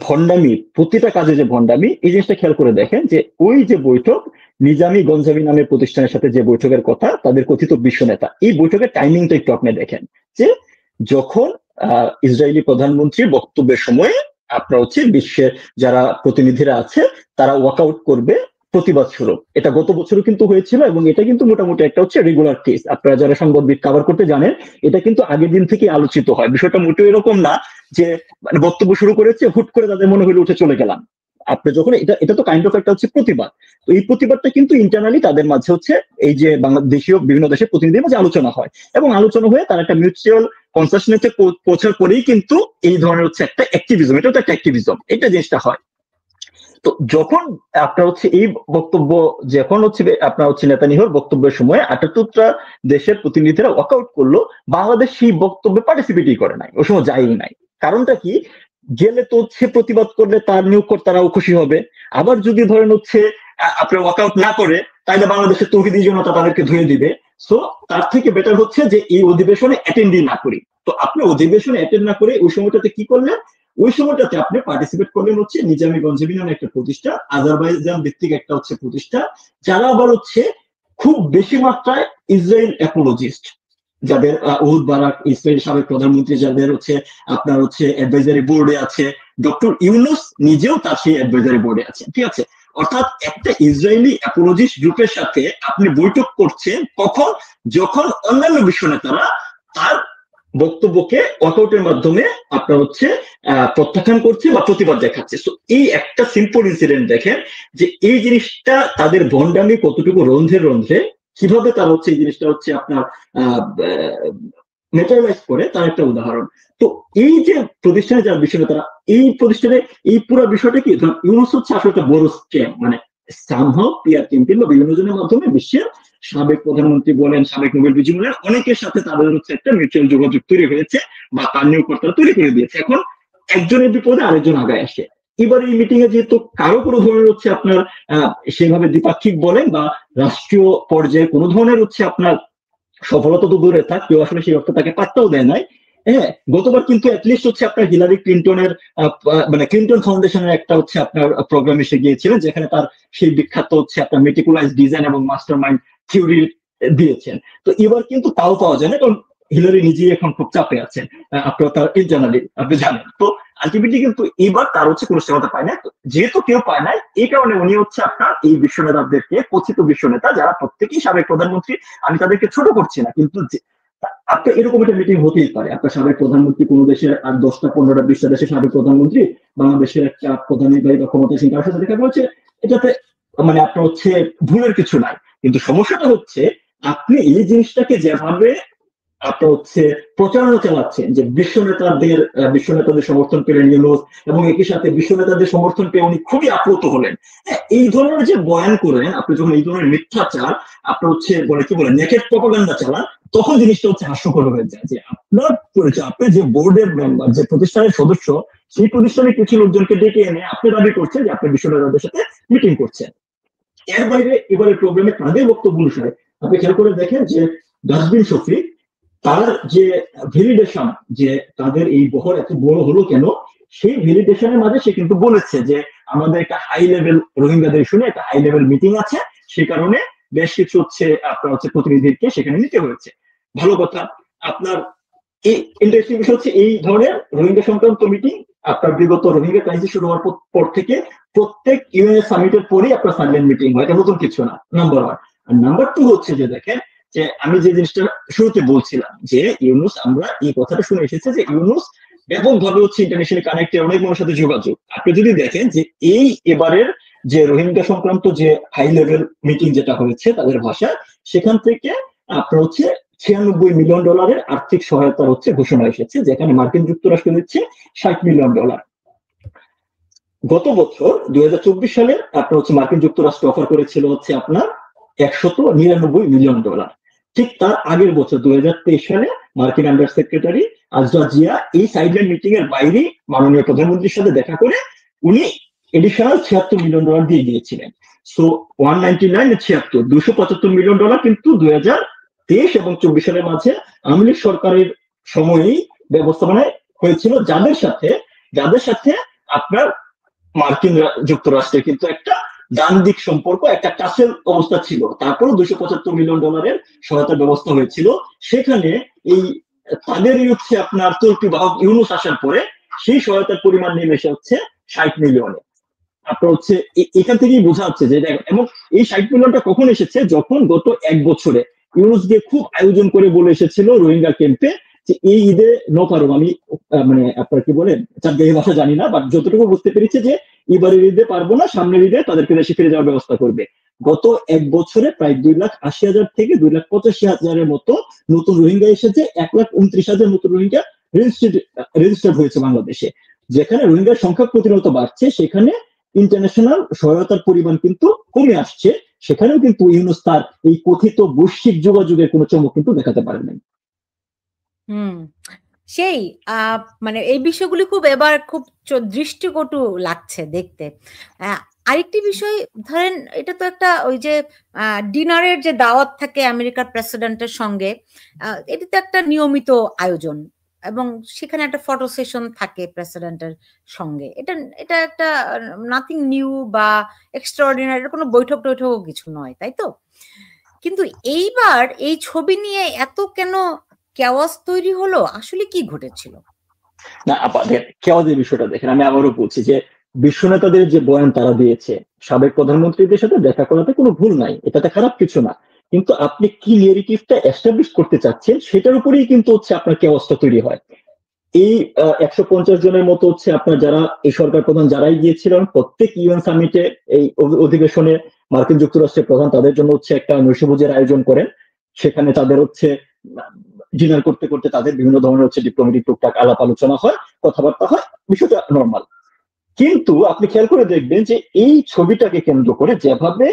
ভণ্ডামি, প্রতিটা কাজে যে ভণ্ডামি, এই জিনিসটা খেয়াল করে দেখেন যে ওই যে বৈঠক নিজামি গঞ্জামি নামের প্রতিষ্ঠানের সাথে যে বৈঠকের কথা তাদের কথিত বিশ্ব নেতা, এই বৈঠকের টাইমিংটা একটু আপনি দেখেন যে যখন ইসরায়েলি প্রধানমন্ত্রীর বক্তব্যের সময় আপনার হচ্ছে বিশ্বের যারা প্রতিনিধিরা আছে তারা ওয়াকআউট করবে প্রতিবাদ স্বরূপ। এটা গত বছরও কিন্তু হয়েছিল এবং এটা কিন্তু মোটামুটি একটা হচ্ছে রেগুলার কেস। আপনারা যারা সংবাদবিদ কভার করতে জানেন, এটা কিন্তু আগের দিন থেকে আলোচিত হয়। বিষয়টা মোটেও এরকম না যে মানে বক্তব্য শুরু করেছে হুট করে তাদের মনে হলে উঠে চলে গেলাম। আপনি যখন এটা তো কাইন্ড অফ একটা হচ্ছে প্রতিবাদ, তো এই প্রতিবাদটা কিন্তু ইন্টারনালি তাদের মাঝে হচ্ছে এই যে বাংলাদেশীয় বিভিন্ন দেশের প্রতিনিধিদের মাঝে আলোচনা হয়, এবং আলোচনা হয়ে তার একটা মিউচুয়াল কনসেশনেতে পৌঁছার পরেই কিন্তু এই ধরনের হচ্ছে একটা অ্যাক্টিভিজম, এটা তো একটা অ্যাক্টিভিজম, এটা জিনিসটা হয়। তো যখন আপনার হচ্ছে এই বক্তব্য, যখন হচ্ছে আপনার হচ্ছে নেতানিয়াহুর বক্তব্যের সময় 78টা দেশের প্রতিনিধিরা ওয়াকআউট করলো, বাংলাদেশ সেই বক্তব্যে পার্টিসিপেটই করে নাই, ওই সময় যায়ই নাই। কারণটা কি, গেলে তো হচ্ছে প্রতিবাদ করলে তার নিয়োগকর্তারাও খুশি হবে, আবার যদি ধরেন হচ্ছে আপনার ওয়াকআউট না করে তাহলে বাংলাদেশের তৌহিদি জনতা তাদেরকে ধুয়ে দিবে। সো তার থেকে বেটার হচ্ছে যে এই অধিবেশনে অ্যাটেন্ডই না করি। তো আপনি অধিবেশনে অ্যাটেন্ড না করে ওই সময়টাতে কি করলেন, ওই সময়টাতে আপনি পার্টিসিপেট করলেন হচ্ছে নিজামী গঞ্জেবি নামে একটা প্রতিষ্ঠান, আজারবাইজান ভিত্তিক একটা হচ্ছে প্রতিষ্ঠান, যারা আবার হচ্ছে খুব বেশি মাত্রায় ইসরায়েল অ্যাপোলজিস্ট, যাদের ওহুদ বারাক ইসরায়েল সাবেক প্রধানমন্ত্রী, যাদের হচ্ছে আপনার হচ্ছে অ্যাডভাইজারি বোর্ডে আছে, ডক্টর ইউনুস নিজেও তার সেই অ্যাডভাইজারি বোর্ডে আছে, ঠিক আছে। অর্থাৎ একটা ইসরায়েলি অ্যাপোলজিস্ট গ্রুপের সাথে আপনি বৈঠক করছেন কখন, যখন অন্যান্য বিশ্ব নেতারা তার বক্তব্যকে ওয়াকআউটের মাধ্যমে আপনার হচ্ছে প্রত্যাখ্যান করছে বা প্রতিবাদ দেখাচ্ছে। তো এই একটা সিম্পল ইনসিডেন্ট দেখেন যে এই জিনিসটা তাদের ভণ্ডামি কতটুকু রন্ধ্রে রন্ধ্রে, কিভাবে তারা হচ্ছে এই জিনিসটা হচ্ছে আপনার ম্যাটেরিয়ালাইজ করে, তার একটা উদাহরণ। তো এই যে প্রতিষ্ঠানে যারা বিষয়, তারা এই প্রতিষ্ঠানে এই পুরো বিষয়টা কি, ইউনুস হচ্ছে আসলে একটা বড় স্ক্যাম, মানে সামহাও পিআর ক্যাম্পেইন বা বিভিন্ন জনের মাধ্যমে বিশ্বের সাবেক প্রধানমন্ত্রী বলেন, সাবেক নোবেল বিজয়ী বলেন, অনেকের সাথে তাদের হচ্ছে একটা মিউচুয়াল যোগাযোগ তৈরি হয়েছে বা তার নিয়োগকর্তারা তৈরি করে দিয়েছে। এখন একজনের বিপদে আরেকজন আগায় আসে। এবার এই মিটিং এ যেহেতু কারো কোনো ধরনের হচ্ছে আপনার সেভাবে দ্বিপাক্ষিক বলেন বা রাষ্ট্রীয় পর্যায়ে কোনো ধরনের হচ্ছে আপনার সফলতা তো দূরে থাক, কেউ আসলে সেই অর্থে তাকে পাত্তাও দেয় নাই। হ্যাঁ, গতবার কিন্তু অ্যাটলিস্ট হচ্ছে আপনার হিলারি ক্লিন্টনের মানে ক্লিন্টন ফাউন্ডেশনের একটা হচ্ছে আপনার প্রোগ্রাম এসে গিয়েছিলেন, যেখানে তার সেই বিখ্যাত হচ্ছে আপনার মেটিকুলাইজ ডিজাইন এবং মাস্টার মাইন্ড থিওরি দিয়েছেন। তো এবার কিন্তু তাও পাওয়া যায় না, কারণ হিলারি নিজেই এখন খুব চাপে আছেন, আপনার তার ইন্টারনালি আপনি জানেন। তো আলটিমেটলি কিন্তু এবার তার হচ্ছে কোনো সেবাটা পায় না, যেহেতু কেউ পায় নাই, এই কারণে উনি হচ্ছে আপনার এই বিশ্ব নেতাদেরকে, কথিত বিশ্ব নেতা যারা প্রত্যেকেই সাবেক প্রধানমন্ত্রী, আমি তাদেরকে ছোট করছি না, কিন্তু আপনার এরকম একটা মিটিং হতেই পারে, আপনার সাবেক প্রধানমন্ত্রী কোনো দেশের আর 10টা 15টা 20টা দেশের সাবেক প্রধানমন্ত্রী বাংলাদেশের একটা প্রধান নির্বাহী বা ক্ষমতাসীন কারোর সাথে দেখা করছে, এটাতে মানে আপনার হচ্ছে ভুলের কিছু নাই। কিন্তু সমস্যাটা হচ্ছে আপনি এই জিনিসটাকে যেভাবে আপনার হচ্ছে প্রচারণা চালাচ্ছেন, যে বিশ্ব নেতাদের সমর্থন পেলেন ইউনুস, এবং একই সাথে বিশ্ব নেতাদের সমর্থন পেয়ে উনি খুবই আপ্লুত হলেন। এই ধরনের যে বয়ান করেন আপনি, যখন এই ধরনের মিথ্যাচার আপনার হচ্ছে বলে কি বলে নেকেড প্রপাগান্ডা চালান, তখন জিনিসটা হচ্ছে হাস্যকর হয়ে যায় যে আপনার পরিচয়, আপনি যে বোর্ডের মেম্বার, যে প্রতিষ্ঠানের সদস্য, সেই প্রতিষ্ঠানে কিছু লোকজনকে ডেকে এনে আপনি দাবি করছেন যে আপনি বিশ্ব নেতাদের সাথে মিটিং করছেন। এর বাইরে এবারে প্রোগ্রামে তাদের বক্তব্য অনুসারে আপনি খেয়াল করে দেখেন যে ডাস্টবিন শফিক তার যে ভ্যালিডেশন, যে তাদের এই বহর এত বড় হলো কেন, সেই ভ্যালিডেশনের মাঝে সে কিন্তু বলেছে যে আমাদের একটা হাই লেভেল রোহিঙ্গাদের শুনে একটা হাই লেভেল মিটিং আছে, সে কারণে বেশ কিছু হচ্ছে আপনার হচ্ছে প্রতিনিধিকে সেখানে নিতে হয়েছে। ভালো কথা। আপনার এই ইন্টারেস্টিং বিষয় হচ্ছে এই ধরনের রোহিঙ্গা সংক্রান্ত মিটিং আপনার বিগত রোহিঙ্গা ক্রাইসিস শুরু হওয়ার পর থেকে প্রত্যেক ইউএন সামিটের পরেই আপনার সাইলেন্ট মিটিং হয়, এটা নতুন কিছু না, নাম্বার 1। আর নাম্বার 2 হচ্ছে যে দেখেন যে আমি যে জিনিসটা শুরুতে বলছিলাম যে ইউনুস, আমরা এই কথাটা শুনে এসেছে যে ইউনুস ব্যাপকভাবে হচ্ছে ইন্টারন্যাশনাল কানেক্টেড, অনেক মানুষের সাথে যোগাযোগ। আপনি যদি দেখেন যে এই এবারের যে রোহিঙ্গা সংক্রান্ত যে হাই লেভেল মিটিং যেটা হয়েছে তাদের ভাষায়, সেখান থেকে আপনার হচ্ছে $96 মিলিয়ন আর্থিক সহায়তার হচ্ছে ঘোষণা এসেছে, যেখানে মার্কিন যুক্তরাষ্ট্র দিচ্ছে $60 মিলিয়ন। গত বছর 2024 সালে আপনার হচ্ছে মার্কিন যুক্তরাষ্ট্র অফার করেছিল হচ্ছে আপনার $199 মিলিয়ন। ঠিক তার আগের বছর 2023 সালে মার্কিন আন্ডার সেক্রেটারি আজরা জিয়া এই সাইডলাইন মিটিং এর বাইরে মাননীয় প্রধানমন্ত্রীর সাথে দেখা করে উনি এডিশনাল $76 মিলিয়ন দিয়ে দিয়েছিলেন। সো 199 76 $275 মিলিয়ন কিন্তু 2023 এবং 24 সালের মাঝে আওয়ামী লীগ সরকারের সময়েই ব্যবস্থাপনায় হয়েছিল, যাদের সাথে আপনার মার্কিন যুক্তরাষ্ট্রের কিন্তু একটা ডান দিক সম্পর্ক, একটা কাছের অবস্থা ছিল। তারপরও $275 মিলিয়ন সহায়তার ব্যবস্থা হয়েছিল। সেখানে এই তাদেরই হচ্ছে আপনার চলতি বাহক ইউনুস আসার পরে সেই সহায়তার পরিমাণ নেমে এসে হচ্ছে 60 মিলিয়নে। আপনার হচ্ছে এখান থেকেই বোঝা যাচ্ছে যে, এবং এই 60 মিলিয়নটা কখন এসেছে, যখন গত 1 বছরে ইউনুস গিয়ে খুব আয়োজন করে বলে এসেছিল রোহিঙ্গা ক্যাম্পে যে এই ঈদে নো পারো, আমি মানে আপনার কি বলেন চারদিকে ভাষা জানি না, বাট যতটুকু বুঝতে পেরেছি যে এবারের ঈদে পারবো না, সামনের ঈদে তাদেরকে দেশে ফিরে যাওয়ার ব্যবস্থা করবে। গত এক বছরে প্রায় 2,80,000 থেকে 2,85,000-এর মতো নতুন রোহিঙ্গা এসেছে, 1,29,000 নতুন রোহিঙ্গা রেজিস্টার্ড হয়েছে বাংলাদেশে। যেখানে রোহিঙ্গার সংখ্যা প্রতিনিয়ত বাড়ছে, সেখানে ইন্টারন্যাশনাল সহায়তার পরিমাণ কিন্তু কমে আসছে। সেখানেও কিন্তু ইউনূস তার এই কথিত বৈশ্বিক যোগাযোগের কোনো চমক কিন্তু দেখাতে পারেন নাই। সেই মানে এই বিষয়গুলি খুব এবার খুব দৃষ্টিকটু লাগছে দেখতে। আরেকটি বিষয় ধরেন, এটা তো একটা ওই যে ডিনারের যে দাওয়াত থাকে আমেরিকার প্রেসিডেন্টের সঙ্গে, এটি তো একটা নিয়মিত আয়োজন এবং সেখানে একটা ফটো সেশন থাকে প্রেসিডেন্টের সঙ্গে। এটা একটা নাথিং নিউ বা এক্সট্রাঅর্ডিনারি, কোনো বৈঠক টৈঠকও কিছু নয়, তাই তো? কিন্তু এইবার এই ছবি নিয়ে এত কেন কেওয়াস তৈরি হলো? আসলে কি ঘটেছিল? না আপনাদের কেওয়াজের বিষয়টা দেখেন, আমি আবারও বলছি যে বিশ্ব নেতাদের যে বয়ান তারা দিয়েছে, সাবেক প্রধানমন্ত্রীদের সাথে দেখা করাতে কোনো ভুল নাই, এটাতে খারাপ কিছু না। কিন্তু আপনি কি নেগেটিভটা এস্টাবলিশ করতে চাচ্ছেন সেটার উপরেই কিন্তু হচ্ছে আপনার কেওয়াসটা তৈরি হয়। এই 150 জনের মতো হচ্ছে আপনার যারা এই সরকার প্রধান যারাই গিয়েছিলেন, প্রত্যেক ইউএন সামিটে এই অধিবেশনে মার্কিন যুক্তরাষ্ট্রের প্রধান তাদের জন্য হচ্ছে একটা নৈশভোজের আয়োজন করেন। সেখানে তাদের হচ্ছে ডিনার করতে করতে তাদের বিভিন্ন ধরনের হচ্ছে ডিপ্লোমেটিক টুকটাক আলাপ আলোচনা হয়, কথাবার্তা হয়, বিষয়টা নর্মাল। কিন্তু আপনি খেয়াল করে দেখবেন যে এই ছবিটাকে কেন্দ্র করে যেভাবে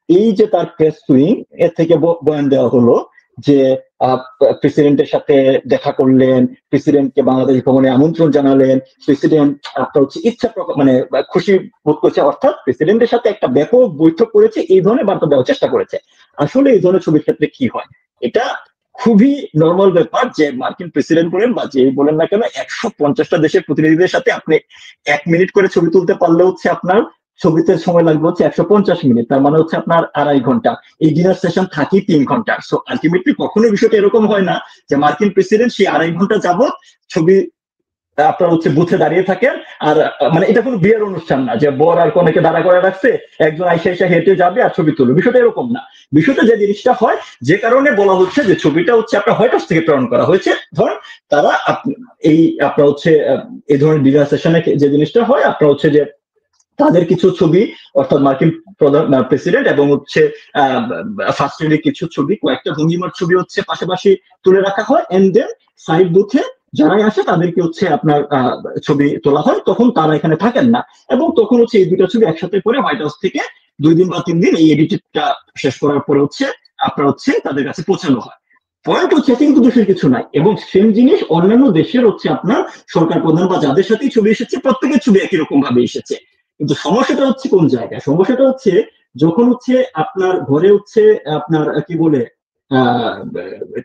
এই যে তার প্রেস উইং এর থেকে বয়ান দেওয়া হলো যে প্রেসিডেন্টের সাথে দেখা করলেন, প্রেসিডেন্টকে বাংলাদেশ ভ্রমণে আমন্ত্রণ জানালেন, প্রেসিডেন্ট আপনার হচ্ছে ইচ্ছা মানে খুশি বোধ করছে, অর্থাৎ প্রেসিডেন্টের সাথে একটা ব্যাপক বৈঠক করেছে, এই ধরনের বার্তা দেওয়ার চেষ্টা করেছে। আসলে এই ধরনের ছবির ক্ষেত্রে কি হয়, এটা খুবই নর্মাল ব্যাপার যে মার্কিন প্রেসিডেন্ট বলেন বা যেই বলেন না কেন, 150টা দেশের প্রতিনিধিদের সাথে আপনি 1 মিনিট করে ছবি তুলতে পারলে হচ্ছে আপনার ছবিতে সময় লাগবে হচ্ছে 150 মিনিট, তার মানে হচ্ছে আপনার 2.5 ঘন্টা। এই ডিনার সেশন থাকি 3 ঘন্টা। সো আলটিমেটলি কখনোই বিষয়টা এরকম হয় না যে মার্কিন প্রেসিডেন্ট সেই 2.5 ঘন্টা যাবত ছবি আপনার হচ্ছে বুথে দাঁড়িয়ে থাকেন। আর মানে এটা কোনো বিয়ের অনুষ্ঠান না যে বর আর কনেকে দাঁড়া করে রাখছে, একজন আইসা হেঁটে যাবে আর ছবি তুলবে, বিষয়টা এরকম না। বিষয়টা যে জিনিসটা হয়, যে কারণে বলা হচ্ছে যে ছবিটা হচ্ছে আপনার হোয়াইট হাউস থেকে প্রেরণ করা হয়েছে। ধরেন তারা এই আপনার হচ্ছে এই ধরনের ডিনার সেশনে যে জিনিসটা হয়, আপনার হচ্ছে যে তাদের কিছু ছবি, অর্থাৎ মার্কিন প্রধান প্রেসিডেন্ট এবং হচ্ছে ফার্স্ট লেডির কিছু ছবি, কয়েকটা ভঙ্গিমার ছবি হচ্ছে পাশাপাশি তুলে রাখা হয়, এন্ড দেন সাইড বুথে যারাই আসে তাদেরকে হচ্ছে আপনার ছবি তোলা হয়। তখন তারা এখানে থাকেন না, এবং তখন হচ্ছে এই দুটো ছবি একসাথে করে হোয়াইট হাউস থেকে 2 দিন বা 3 দিন এই এডিটটা শেষ করার পরে হচ্ছে আপনার হচ্ছে তাদের কাছে পৌঁছানো হয়। পয়েন্ট হচ্ছে কিন্তু দোষের কিছু নাই, এবং সেম জিনিস অন্যান্য দেশের হচ্ছে আপনার সরকার প্রধান বা যাদের সাথেই ছবি এসেছে প্রত্যেকের ছবি একই রকম ভাবে এসেছে। কিন্তু সমস্যাটা হচ্ছে কোন জায়গায়, সমস্যাটা হচ্ছে যখন হচ্ছে আপনার ঘরে হচ্ছে আপনার কি বলে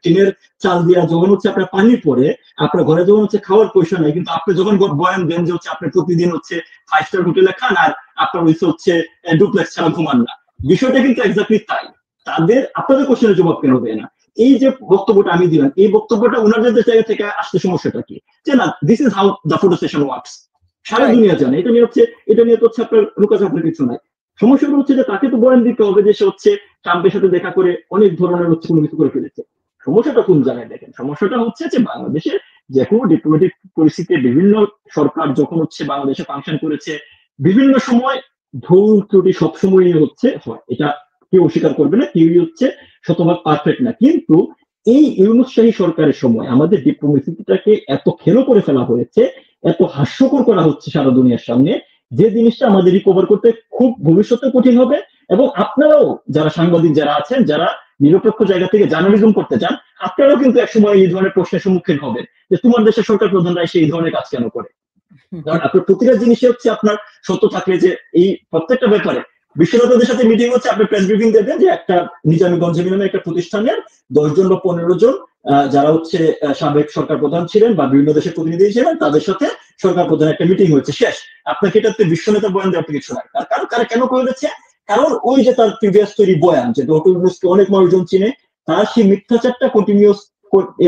টিনের চাল দিয়া যখন হচ্ছে আপনার পানি পড়ে, আপনার ঘরে যখন হচ্ছে খাওয়ার পয়সা নাই, কিন্তু আপনি যখন বয়ান দেন যে হচ্ছে আপনি প্রতিদিন হচ্ছে 5 স্টার হোটেলে খান আর আপনার হচ্ছে ডুপ্লেক্স ছাড়া ঘুমান না, বিষয়টা কিন্তু এক্স্যাক্টলি তাই। তাদের আপনাদের কোশ্চেনের জবাব কেন দেয় না? এই যে বক্তব্যটা আমি দিলাম, এই বক্তব্যটা ওনাদের জায়গা থেকে আসতে সমস্যাটা কি, যে না this is how the photo session works, সারা দুনিয়া জানে। এটা নিয়ে হচ্ছে আপনার লুকাচাপের কিছু নাই। সমস্যাটা হচ্ছে যে তাকে তো বয়ান দিতে হবে যে সে হচ্ছে ট্রাম্পের সাথে দেখা করে অনেক ধরনের হচ্ছে কোনো কিছু করে ফেলেছে। সমস্যাটা কোন জায়গায় দেখেন, সমস্যাটা হচ্ছে যে বাংলাদেশে যে কোনো ডিপ্লোম্যাটিক পরিস্থিতিতে বিভিন্ন সরকার যখন হচ্ছে বাংলাদেশে ফাংশন করেছে, বিভিন্ন সময় ভুল ত্রুটি সবসময়ই হচ্ছে হয়, এটা কেউ অস্বীকার করবে না, কেউই হচ্ছে শতভাগ পারফেক্ট না। কিন্তু এই ইউনূস শাহী সরকারের সময় আমাদের ডিপ্লোমেসিটাকে এত খেলো করে ফেলা হয়েছে, এত হাস্যকর করা হচ্ছে সারা দুনিয়ার সামনে, যে জিনিসটা আমাদের রিকভার করতে খুব ভবিষ্যতে কঠিন হবে। এবং আপনারাও যারা সাংবাদিক যারা আছেন, যারা নিরপেক্ষ জায়গা থেকে জার্নালিজম করতে চান, আপনারাও কিন্তু একসময় এই ধরনের প্রশ্নের সম্মুখীন হবেন যে তোমার দেশের সরকার প্রধানরা এসে এই ধরনের কাজ কেন করে। কারণ আপনার প্রতিটা জিনিসে হচ্ছে আপনার সত্য থাকলে যে এই প্রত্যেকটা ব্যাপারে বিশ্বনেতাদের সাথে মিটিং হচ্ছে, আপনি প্রেস ব্রিফিং দেবেন যে একটা নিজামীগঞ্জ নামে একটা প্রতিষ্ঠানের 10 জন বা 15 জন যারা হচ্ছে সাবেক সরকার প্রধান ছিলেন বা বিভিন্ন দেশের প্রতিনিধি ছিলেন, তাদের সাথে সরকার প্রধান একটা মিটিং হয়েছে, শেষ। আপনাকে এটাতে বিশ্ব নেতা বয়ান দেওয়ার কিছু নাই। তার কারণ তারা কেন করেছে? কারণ ওই যে তার প্রিভিয়াস তৈরি বয়ান, যে ডক্টর ইউনূসকে অনেক মানুষজন চিনে, তার সেই মিথ্যাচারটা কন্টিনিউস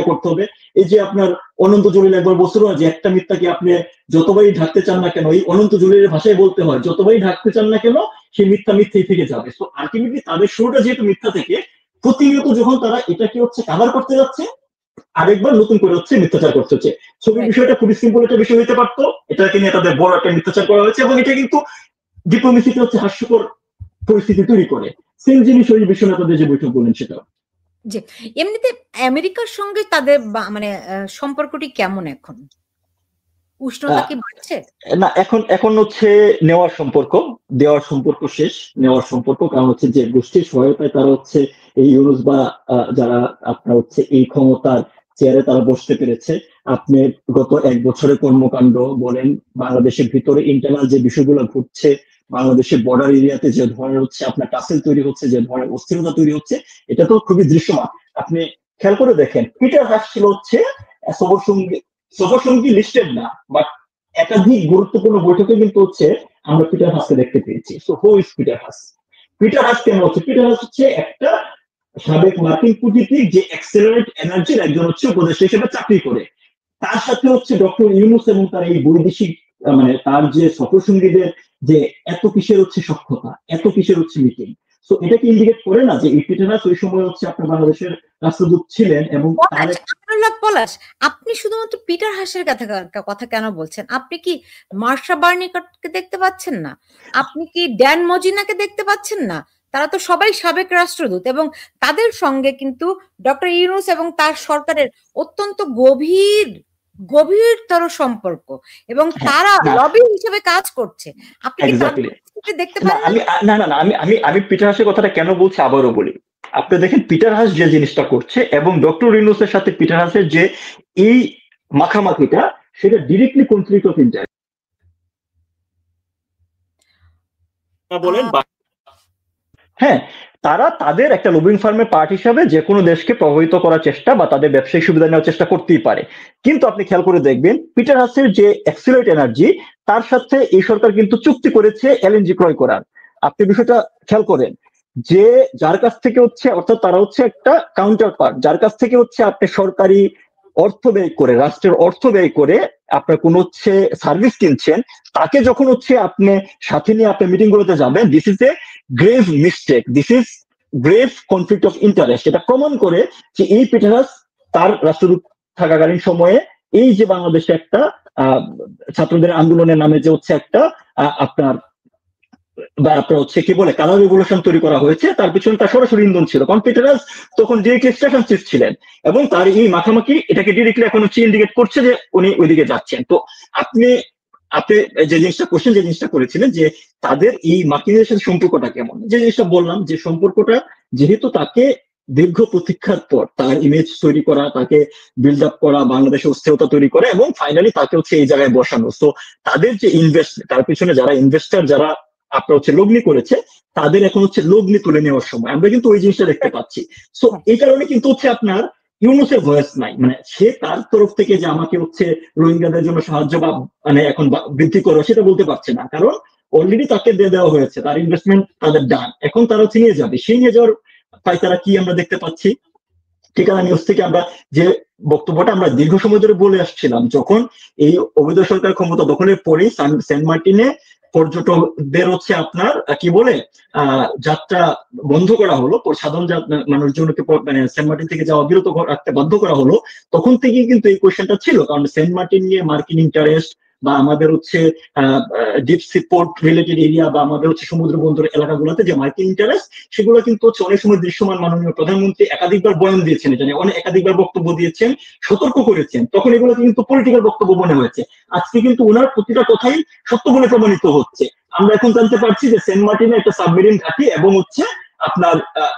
করতে হবে। এই যে আপনার অনন্ত জলিল একবার বলছিল যে একটা মিথ্যাকে আপনি যতবারই ঢাকতে চান না কেন, এই অনন্ত জলিলের ভাষায় বলতে হয়, যতবারই ঢাকতে চান না কেন সেই মিথ্যা মিথ্যেই থেকে যাবে। তো আলটিমেটলি তাদের শুরুটা যেহেতু মিথ্যা থেকে, প্রতিনিয়ত যখন তারা এটাকে হচ্ছে কাভার করতে যাচ্ছে, আরেকবার নতুন করে হচ্ছে মিথ্যাচার করতে হচ্ছে। ছবির বিষয়টা খুবই সিম্পল একটা বিষয় হতে পারতো, এটাকে নিয়ে তাদের বড় একটা মিথ্যাচার করা হয়েছে এবং এটা কিন্তু ডিপ্লোমেসিতে হচ্ছে হাস্যকর পরিস্থিতি তৈরি করে। সেম জিনিস ওই বিষয় নেতাদের যে বৈঠক বলেন সেটা। জি, এমনিতে আমেরিকার সঙ্গে তাদের মানে সম্পর্কটি কেমন এখন? উষ্ণতা কি বাড়ছে? না, এখন হচ্ছে নেওয়ার সম্পর্ক, দেওয়ার সম্পর্ক শেষ, নেওয়ার সম্পর্ক। কারণ হচ্ছে যে গোষ্ঠীর সহায়তায় তারা হচ্ছে এই ইউনুস বা যারা আপনার হচ্ছে এই ক্ষমতার চেয়ারে তারা বসতে পেরেছে। আপনি গত 1 বছরের কর্মকাণ্ড বলেন, বাংলাদেশের ভিতরে ইন্টারনাল যে বিষয়গুলো ঘটছে, বাংলাদেশের বর্ডার এরিয়াতে যে ধরনের হচ্ছে আপনার টাসেল তৈরি হচ্ছে, যে ধরনের অস্থিরতা তৈরি হচ্ছে, এটা তো খুবই দৃশ্যমান। আপনি খেয়াল করে দেখেন, পিটার হাস ছিল হচ্ছে সফরসঙ্গী লিস্টেড না, বাট একাধিক গুরুত্বপূর্ণ বৈঠকে কিন্তু হচ্ছে আমরা পিটার হাসকে দেখতে পেয়েছি। So who is Peter Haas? Peter Haas কেন হচ্ছে? পিটার হাস হচ্ছে একটা সাবেক মার্কিন কূটনীতিক যে অ্যাক্সেলারেট এনার্জির একজন হচ্ছে উপদেষ্টা হিসেবে চাকরি করে। তার সাথে হচ্ছে ডক্টর ইউনুস এবং তার এই বৈদেশিক মানে তার যে সফরসঙ্গীদের যে এত কিসের হচ্ছে সক্ষতা, এত কিসের হচ্ছে মিটিং। সো এটাকে ইন্ডিকেট করে না যে পিটার হাস ওই সময় হচ্ছে আপনার বাংলাদেশের রাষ্ট্রদূত ছিলেন এবং পলাশ, আপনি শুধুমাত্র পিটার হাসের কথা কেন বলছেন? আপনি কি মার্শা বার্নিকাটকে দেখতে পাচ্ছেন না? আপনি কি ড্যান মজিনাকে দেখতে পাচ্ছেন না? তারা তো সবাই সাবেক রাষ্ট্রদূত এবং তাদের সঙ্গে কিন্তু ডক্টর ইউনুস এবং তার সরকারের অত্যন্ত গভীরতর সম্পর্ক এবং তারা লবি হিসেবে কাজ করছে। আপনি কি দেখতে পান? আমি পিটার হাসের কথাটা কেন বলছি আবারও বলি। আপনি দেখেন পিটার হাস যে জিনিসটা করছে এবং ডক্টর ইউনুসের সাথে পিটার হাসের যে এই মাখামাখিটা, সেটা ডিরেক্টলি কনফ্লিক্ট অফ ইন্টারেস্ট। বলেন হ্যাঁ, তারা তাদের একটা লবিং ফার্মের পার্ট হিসাবে যে কোনো দেশকে প্রভাবিত করার চেষ্টা বা তাদের ব্যবসায়িক সুবিধা নেওয়ার চেষ্টা করতেই পারে। কিন্তু আপনি খেয়াল করে দেখবেন পিটার হাসের যে অ্যাক্সিলারেট এনার্জি, তার সাথে এই সরকার কিন্তু চুক্তি করেছে এলএনজি ক্রয় করার। আপনি বিষয়টা খেয়াল করেন যে যার কাছ থেকে হচ্ছে, অর্থাৎ তারা হচ্ছে একটা কাউন্টার পার্ট, যার কাছ থেকে হচ্ছে আপনি সরকারি অর্থ ব্যয় করে, রাষ্ট্রের অর্থ ব্যয় করে আপনার কোন হচ্ছে সার্ভিস কিনছেন, তাকে যখন হচ্ছে আপনি সাথে নিয়ে আপনি মিটিং গুলোতে যাবেন, this is a grave mistake, this is grave conflict of interest. এটা প্রমাণ করে যে এই পিটার হাস তার রাষ্ট্রদূত থাকাকালীন সময়ে এই যে বাংলাদেশে একটা ছাত্রদের আন্দোলনের নামে যে হচ্ছে একটা আপনার বা আপনার হচ্ছে কি বলে কালার রেভলিউশন তৈরি করা হয়েছে, তার পিছনে তার সরাসরি ইন্ধন ছিল। কারণ পিটার হাস তখন ডিরেক্টলি স্টেশন চিফ ছিলেন এবং তার এই মাখামাখি এটাকে ডিরেক্টলি এখন হচ্ছে ইন্ডিকেট করছে যে উনি ওইদিকে যাচ্ছেন। তো আপনি যে জিনিসটা কোশ্চেন যে জিনিসটা করেছিলেন যে তাদের এই মার্কিনের সাথে সম্পর্কটা কেমন, যে জিনিসটা বললাম যে সম্পর্কটা যেহেতু তাকে দীর্ঘ প্রতীক্ষার পর তার ইমেজ তৈরি করা, তাকে বিল্ড আপ করা, বাংলাদেশে অস্থিরতা তৈরি করা এবং ফাইনালি তাকে হচ্ছে এই জায়গায় বসানো। তো তাদের যে ইনভেস্ট, তার পিছনে যারা ইনভেস্টার, যারা আপনার হচ্ছে লগ্নি করেছে, তাদের এখন হচ্ছে লগ্নি তুলে নেওয়ার সময় আমরা কিন্তু ওই জিনিসটা দেখতে পাচ্ছি। সো এই কারণে কিন্তু হচ্ছে আপনার ইউনুসের ভয়েস নাই, মানে সে তার তরফ থেকে যে আমাকে হচ্ছে রোহিঙ্গাদের জন্য সাহায্য বা মানে এখন বৃদ্ধি করো সেটা বলতে পারছে না, কারণ অলরেডি তাকে দিয়ে দেওয়া হয়েছে, তার ইনভেস্টমেন্ট তাদের ডান, এখন তারা হচ্ছে নিয়ে যাবে। সেই নিয়ে যাওয়ার পাই তারা কি আমরা দেখতে পাচ্ছি, ঠিকানা নিউজ থেকে আমরা যে বক্তব্যটা আমরা দীর্ঘ সময় ধরে বলে আসছিলাম, যখন এই অবৈধ সরকার ক্ষমতা দখলের পরে সেন্ট মার্টিনে পর্যটকদের হচ্ছে আপনার কি বলে যাত্রা বন্ধ করা হলো, সাধারণ মানুষজনকে মানে সেন্ট মার্টিন থেকে যাওয়া বিরত রাখতে বাধ্য করা হলো, তখন থেকেই কিন্তু এই কোয়েশ্চেনটা ছিল। কারণ সেন্ট মার্টিন নিয়ে মার্কিন ইন্টারেস্ট বা আমাদের হচ্ছে deep sea port related area বা আমাদের হচ্ছে সমুদ্র বন্দর এলাকাগুলোতে যে মার্কিন ইন্টারেস্ট, সেগুলো কিন্তু হচ্ছে অনেক সময় দৃশ্যমান। মাননীয় প্রধানমন্ত্রী একাধিকবার বয়ান দিয়েছেন, এটা নিয়ে অনেক একাধিকবার বক্তব্য দিয়েছেন, সতর্ক করেছেন, তখন এগুলো কিন্তু পলিটিক্যাল বক্তব্য মনে হয়েছে। আজকে কিন্তু ওনার প্রতিটা কথাই সত্য বলে প্রমাণিত হচ্ছে। আমরা এখন জানতে পারছি যে সেন্ট মার্টিনে একটা সাবমেরিন ঘাঁটি এবং হচ্ছে আপনার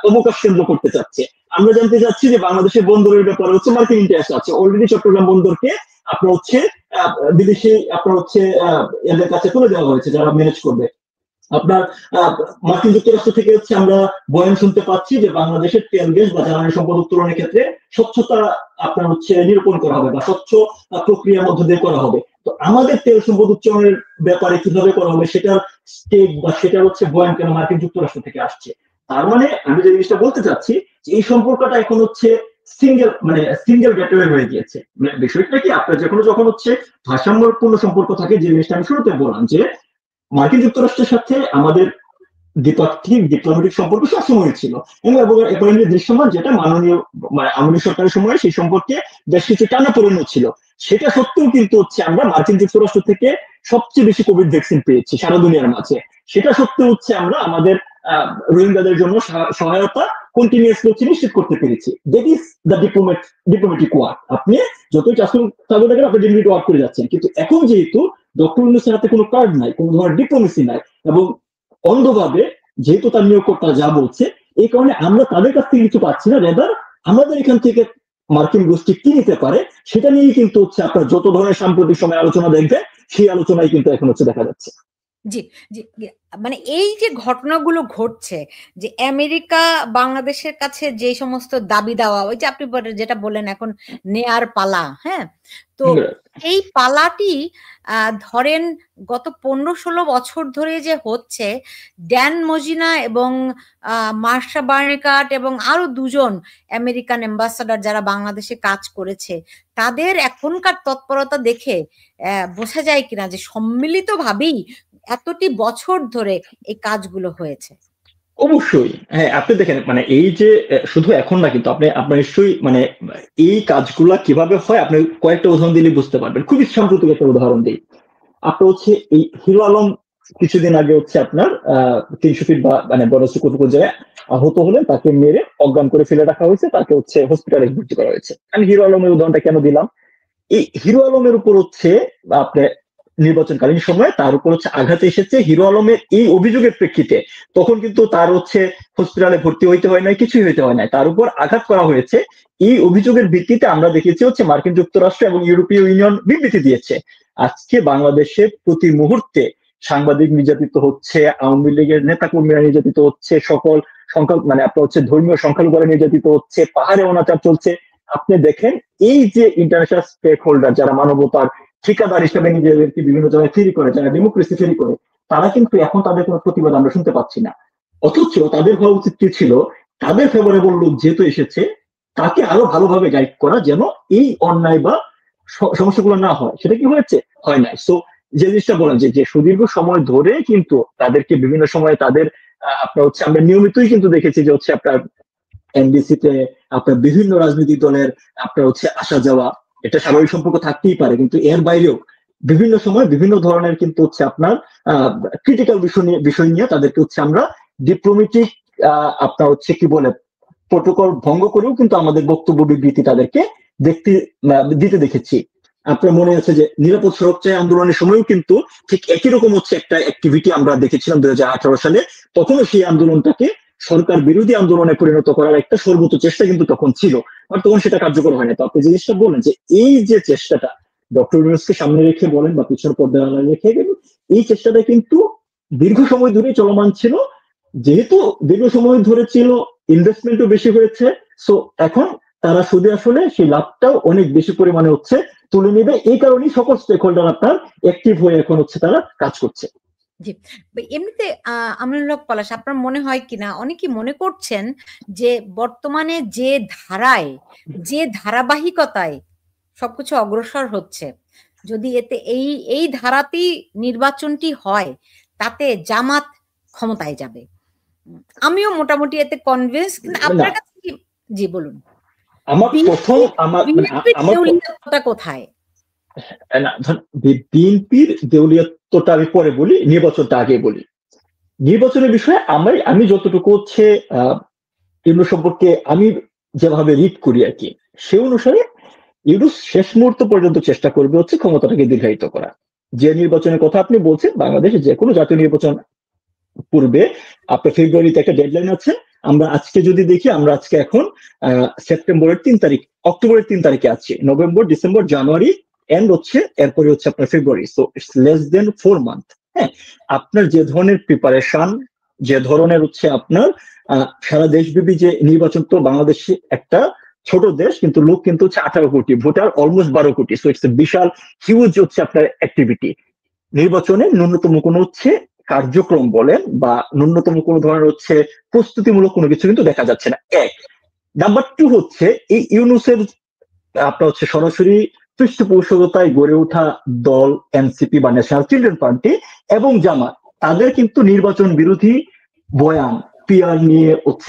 অবকাশ কেন্দ্র করতে চাচ্ছে। আমরা জানতে চাচ্ছি যে বাংলাদেশের বন্দরের ব্যাপারে হচ্ছে মার্কিন ইন্টারেস্ট আছে, অলরেডি চট্টগ্রাম বন্দরকে আপনার হচ্ছে বিদেশি আপনার হচ্ছে এদের কাছে তুলে দেওয়া হয়েছে যারা ম্যানেজ করবে। আপনার মার্কিন যুক্তরাষ্ট্র থেকে হচ্ছে আমরা বয়ান শুনতে পাচ্ছি যে বাংলাদেশের তেল গ্যাস বা জ্বালানি সম্পদ উত্তোলনের ক্ষেত্রে স্বচ্ছতা আপনার হচ্ছে নিরূপণ করা হবে বা স্বচ্ছ প্রক্রিয়ার মধ্যে দিয়ে করা হবে। তো আমাদের তেল সম্পদ উত্তোলনের ব্যাপারে কিভাবে করা হবে সেটার স্টেক বা সেটার হচ্ছে বয়ান কেন মার্কিন যুক্তরাষ্ট্র থেকে আসছে। তার মানে আমি যে জিনিসটা বলতে চাচ্ছি যে এই সম্পর্কটা এখন হচ্ছে সিঙ্গেল গেটওয়ে হয়ে গিয়েছে। মানে বিষয়টা কি, আপনার যখন হচ্ছে ভারসাম্যপূর্ণ সম্পর্ক থাকে, যে জিনিসটা আমি শুরুতে বললাম যে মার্কিন যুক্তরাষ্ট্রের সাথে আমাদের দ্বিপাক্ষিক ডিপ্লোম্যাটিক সম্পর্ক সবসময় ছিল এবং এবার দৃশ্যমান যেটা মাননীয় মানে আওয়ামী সরকারের সময় সেই সম্পর্কে বেশ কিছু টানাপোড়েন ছিল। সেটা সত্ত্বেও কিন্তু হচ্ছে আমরা মার্কিন যুক্তরাষ্ট্র থেকে সবচেয়ে বেশি কোভিড ভ্যাকসিন পেয়েছি সারা দুনিয়ার মাঝে। সেটা সত্ত্বেও হচ্ছে আমরা আমাদের রোহিঙ্গাদের জন্য সহায়তা কন্টিনিউয়াসলি হচ্ছে নিশ্চিত করতে পেরেছি। That is the diplomatic work. আপনি যতই চাকরি দেখেন আপনি ডিপ্লোম্যাটিক ওয়ার্ক করে যাচ্ছেন, কিন্তু এখন যেহেতু ডক্টর ইউনূসের হাতে কোনো কার্ড নাই, কোনো ধরনের ডিপ্লোমেসি নাই এবং অন্ধভাবে যেহেতু তার নিয়োগকর্তা যা বলছে, এই কারণে আমরা তাদের কাছ থেকে কিছু পাচ্ছি না, রেদার আমাদের এখান থেকে মার্কিন গোষ্ঠী কি নিতে পারে সেটা নিয়েই কিন্তু হচ্ছে আপনার যত ধরনের সাম্প্রতিক সময় আলোচনা দেখবে সেই আলোচনায় কিন্তু এখন হচ্ছে দেখা যাচ্ছে। জি জি, মানে এই যে ঘটনাগুলো ঘটছে, যে আমেরিকা বাংলাদেশের কাছে যে সমস্ত দাবি দেওয়া, ওই যে আপনি যেটা বললেন এখন নেয়ার পালা, হ্যাঁ, তো এই পালাটি ধরেন গত 15-16 বছর ধরে যে হচ্ছে, ড্যান মজিনা এবং মার্শা বার্নিকাট এবং আরো দুজন আমেরিকান অ্যাম্বাসাডার যারা বাংলাদেশে কাজ করেছে, তাদের এখনকার তৎপরতা দেখে বোঝা যায় কিনা যে সম্মিলিতভাবেই এতটি বছর ধরে এই কাজগুলো হয়েছে। অবশ্যই হ্যাঁ, আপনি দেখেন মানে এই যে শুধু এখন না, কিন্তু আপনি নিশ্চয়ই মানে এই কাজগুলা কিভাবে হয় আপনি কয়েকটা উদাহরণ দিলে বুঝতে পারবেন। খুবই সাম্প্রতিক একটা উদাহরণ দিই। আপনার হচ্ছে এই হিরো আলম কিছুদিন আগে হচ্ছে আপনার 300 ফিট বা মানে বড় কোন জায়গায় আহত হলেন, তাকে মেরে অজ্ঞান করে ফেলে রাখা হয়েছে, তাকে হচ্ছে হসপিটালে ভর্তি করা হয়েছে। আমি হিরো আলমের উদাহরণটা কেন দিলাম, এই হিরো আলমের উপর হচ্ছে আপনার নির্বাচনকালীন সময় তার উপর হচ্ছে আঘাত এসেছে হিরো আলমের এই অভিযোগের প্রেক্ষিতে। তখন কিন্তু তার হচ্ছে হসপিটালে ভর্তি হইতে হয় নাই, কিছুই হইতে হয় নাই, তার উপর আঘাত করা হয়েছে। এই অভিযোগের ভিত্তিতে আমরা দেখেছি হচ্ছে মার্কিন যুক্তরাষ্ট্র এবং ইউরোপীয় ইউনিয়ন বিবৃতি দিয়েছে। আজকে বাংলাদেশে প্রতি মুহূর্তে সাংবাদিক নির্যাতিত হচ্ছে, আওয়ামী লীগের নেতা কর্মীরা নির্যাতিত হচ্ছে, সকল মানে আপনার হচ্ছে ধর্মীয় সংখ্যালঘুরা নির্যাতিত হচ্ছে, পাহাড়ে অনাচার চলছে। আপনি দেখেন এই যে ইন্টারন্যাশনাল স্টেক হোল্ডার যারা মানবতার ঠিকাদার হিসেবে নিজেদেরকে বিভিন্ন জায়গায় ফেরি করে, যারা ডেমোক্রেসি ফেরি করে, তারা কিন্তু এখন তাদের কোনো প্রতিবাদ আমরা শুনতে পাচ্ছি না। অথচ তাদের হওয়া উচিত কি ছিল, তাদের ফেভারেবল লোক যেহেতু এসেছে তাকে আরো ভালোভাবে গাইড করা, যেন এই অন্যায় বা সমস্যাগুলো না হয়। সেটা কি হয়েছে? হয় নাই। সো যে জিনিসটা বলেন যে সুদীর্ঘ সময় ধরে কিন্তু তাদেরকে বিভিন্ন সময় তাদের আপনার হচ্ছে আমরা নিয়মিতই কিন্তু দেখেছি যে হচ্ছে আপনার এনডিসিতে আপনার বিভিন্ন রাজনৈতিক দলের আপনার হচ্ছে আসা যাওয়া, এটা স্বাভাবিক সম্পর্ক থাকতেই পারে, কিন্তু এর বাইরেও বিভিন্ন সময় বিভিন্ন ধরনের কিন্তু হচ্ছে আপনার ক্রিটিক্যাল বিষয় নিয়ে তাদেরকে হচ্ছে আমরা ডিপ্লোমেটিক আপনার হচ্ছে কি বলে প্রোটোকল ভঙ্গ করেও কিন্তু আমাদের বক্তব্য বিবৃতি তাদেরকে দিতে দেখেছি। আপনার মনে আছে যে নিরাপদ সড়ক চাই আন্দোলনের সময়ও কিন্তু ঠিক একই রকম হচ্ছে একটা অ্যাক্টিভিটি আমরা দেখেছিলাম 2018 সালে। তখনও সেই আন্দোলনটাকে সরকার বিরোধী আন্দোলনে পরিণত করার একটা সর্বোচ্চ চেষ্টা কিন্তু তখন ছিল, আর তখন সেটা কার্যকর হয় না। তো আপনি জিনিসটা বলেন যে এই যে চেষ্টাটা ডক্টর ইউনূসকে সামনে রেখে বলেন বা পিছনে পর্দায় রেখে, এই চেষ্টাটা কিন্তু দীর্ঘ সময় ধরে চলমান ছিল। যেহেতু দীর্ঘ সময় ধরে ছিল, ইনভেস্টমেন্টও বেশি হয়েছে, সো এখন তারা শুধু আসলে সেই লাভটাও অনেক বেশি পরিমাণে হচ্ছে তুলে নেবে। এই কারণেই সকল স্টেক হোল্ডার আপনার অ্যাক্টিভ হয়ে এখন হচ্ছে তারা কাজ করছে। জি, এমনিতে আমিনুল হক পলাশ, আপনার মনে হয় কিনা, অনেকেই মনে করছেন যে বর্তমানে যে ধারায়, যে ধারাবাহিকতায় সবকিছু অগ্রসর হচ্ছে, যদি এতে এই ধারাতেই নির্বাচনটি হয় তাতে জামাত ক্ষমতায় যাবে। আমিও মোটামুটি এতে কনভিন্স। কিন্তু আপনার কাছে কি? জি বলুন। আমার কোথায়? বিএনপির দেউলিয়াত্বটা আমি পরে বলি, নির্বাচনটা আগে বলি। নির্বাচনের বিষয়ে আমি যতটুকু হচ্ছে ইউনূস সম্পর্কে আমি যেভাবে রিড করি আর কি, সে অনুসারে ইউনূস শেষ মুহূর্ত পর্যন্ত চেষ্টা করবে হচ্ছে ক্ষমতাটাকে দীর্ঘায়িত করা। যে নির্বাচনের কথা আপনি বলছেন, বাংলাদেশে যে কোনো জাতীয় নির্বাচন পূর্বে আপনার ফেব্রুয়ারিতে একটা ডেডলাইন আছে। আমরা আজকে যদি দেখি, আমরা আজকে এখন সেপ্টেম্বরের 3 তারিখ, অক্টোবরের 3 তারিখে আছি, নভেম্বর, ডিসেম্বর, জানুয়ারি এন্ড হচ্ছে, এরপরে হচ্ছে আপনার ফেব্রুয়ারি। So it's less than 4 month. হ্যাঁ, আপনার যে ধরনের প্রিপারেশন, যে ধরনের হচ্ছে আপনার সারা দেশব্যাপী যে নির্বাচন, তো বাংলাদেশে একটা ছোট দেশ কিন্তু লোক কিন্তু হচ্ছে 18 কোটি, ভোটার অলমোস্ট 12 কোটি। সো ইটস বিশাল হিউজ হচ্ছে আপনার অ্যাক্টিভিটি। নির্বাচনে ন্যূনতম কোনো হচ্ছে কার্যক্রম বলেন বা ন্যূনতম কোনো ধরনের হচ্ছে প্রস্তুতিমূলক কোনো কিছু কিন্তু দেখা যাচ্ছে না। এক নাম্বার 2 হচ্ছে এই ইউনূসের আপনার হচ্ছে সরাসরি পৃষ্ঠপোষকতায় গড়ে ওঠা দল এনসিপি বা ন্যাশনাল চিলড্রেন পার্টি এবং জামাত, তাদের কিন্তু নির্বাচন বিরোধী বয়ান, পিয়ার নিয়ে হচ্ছে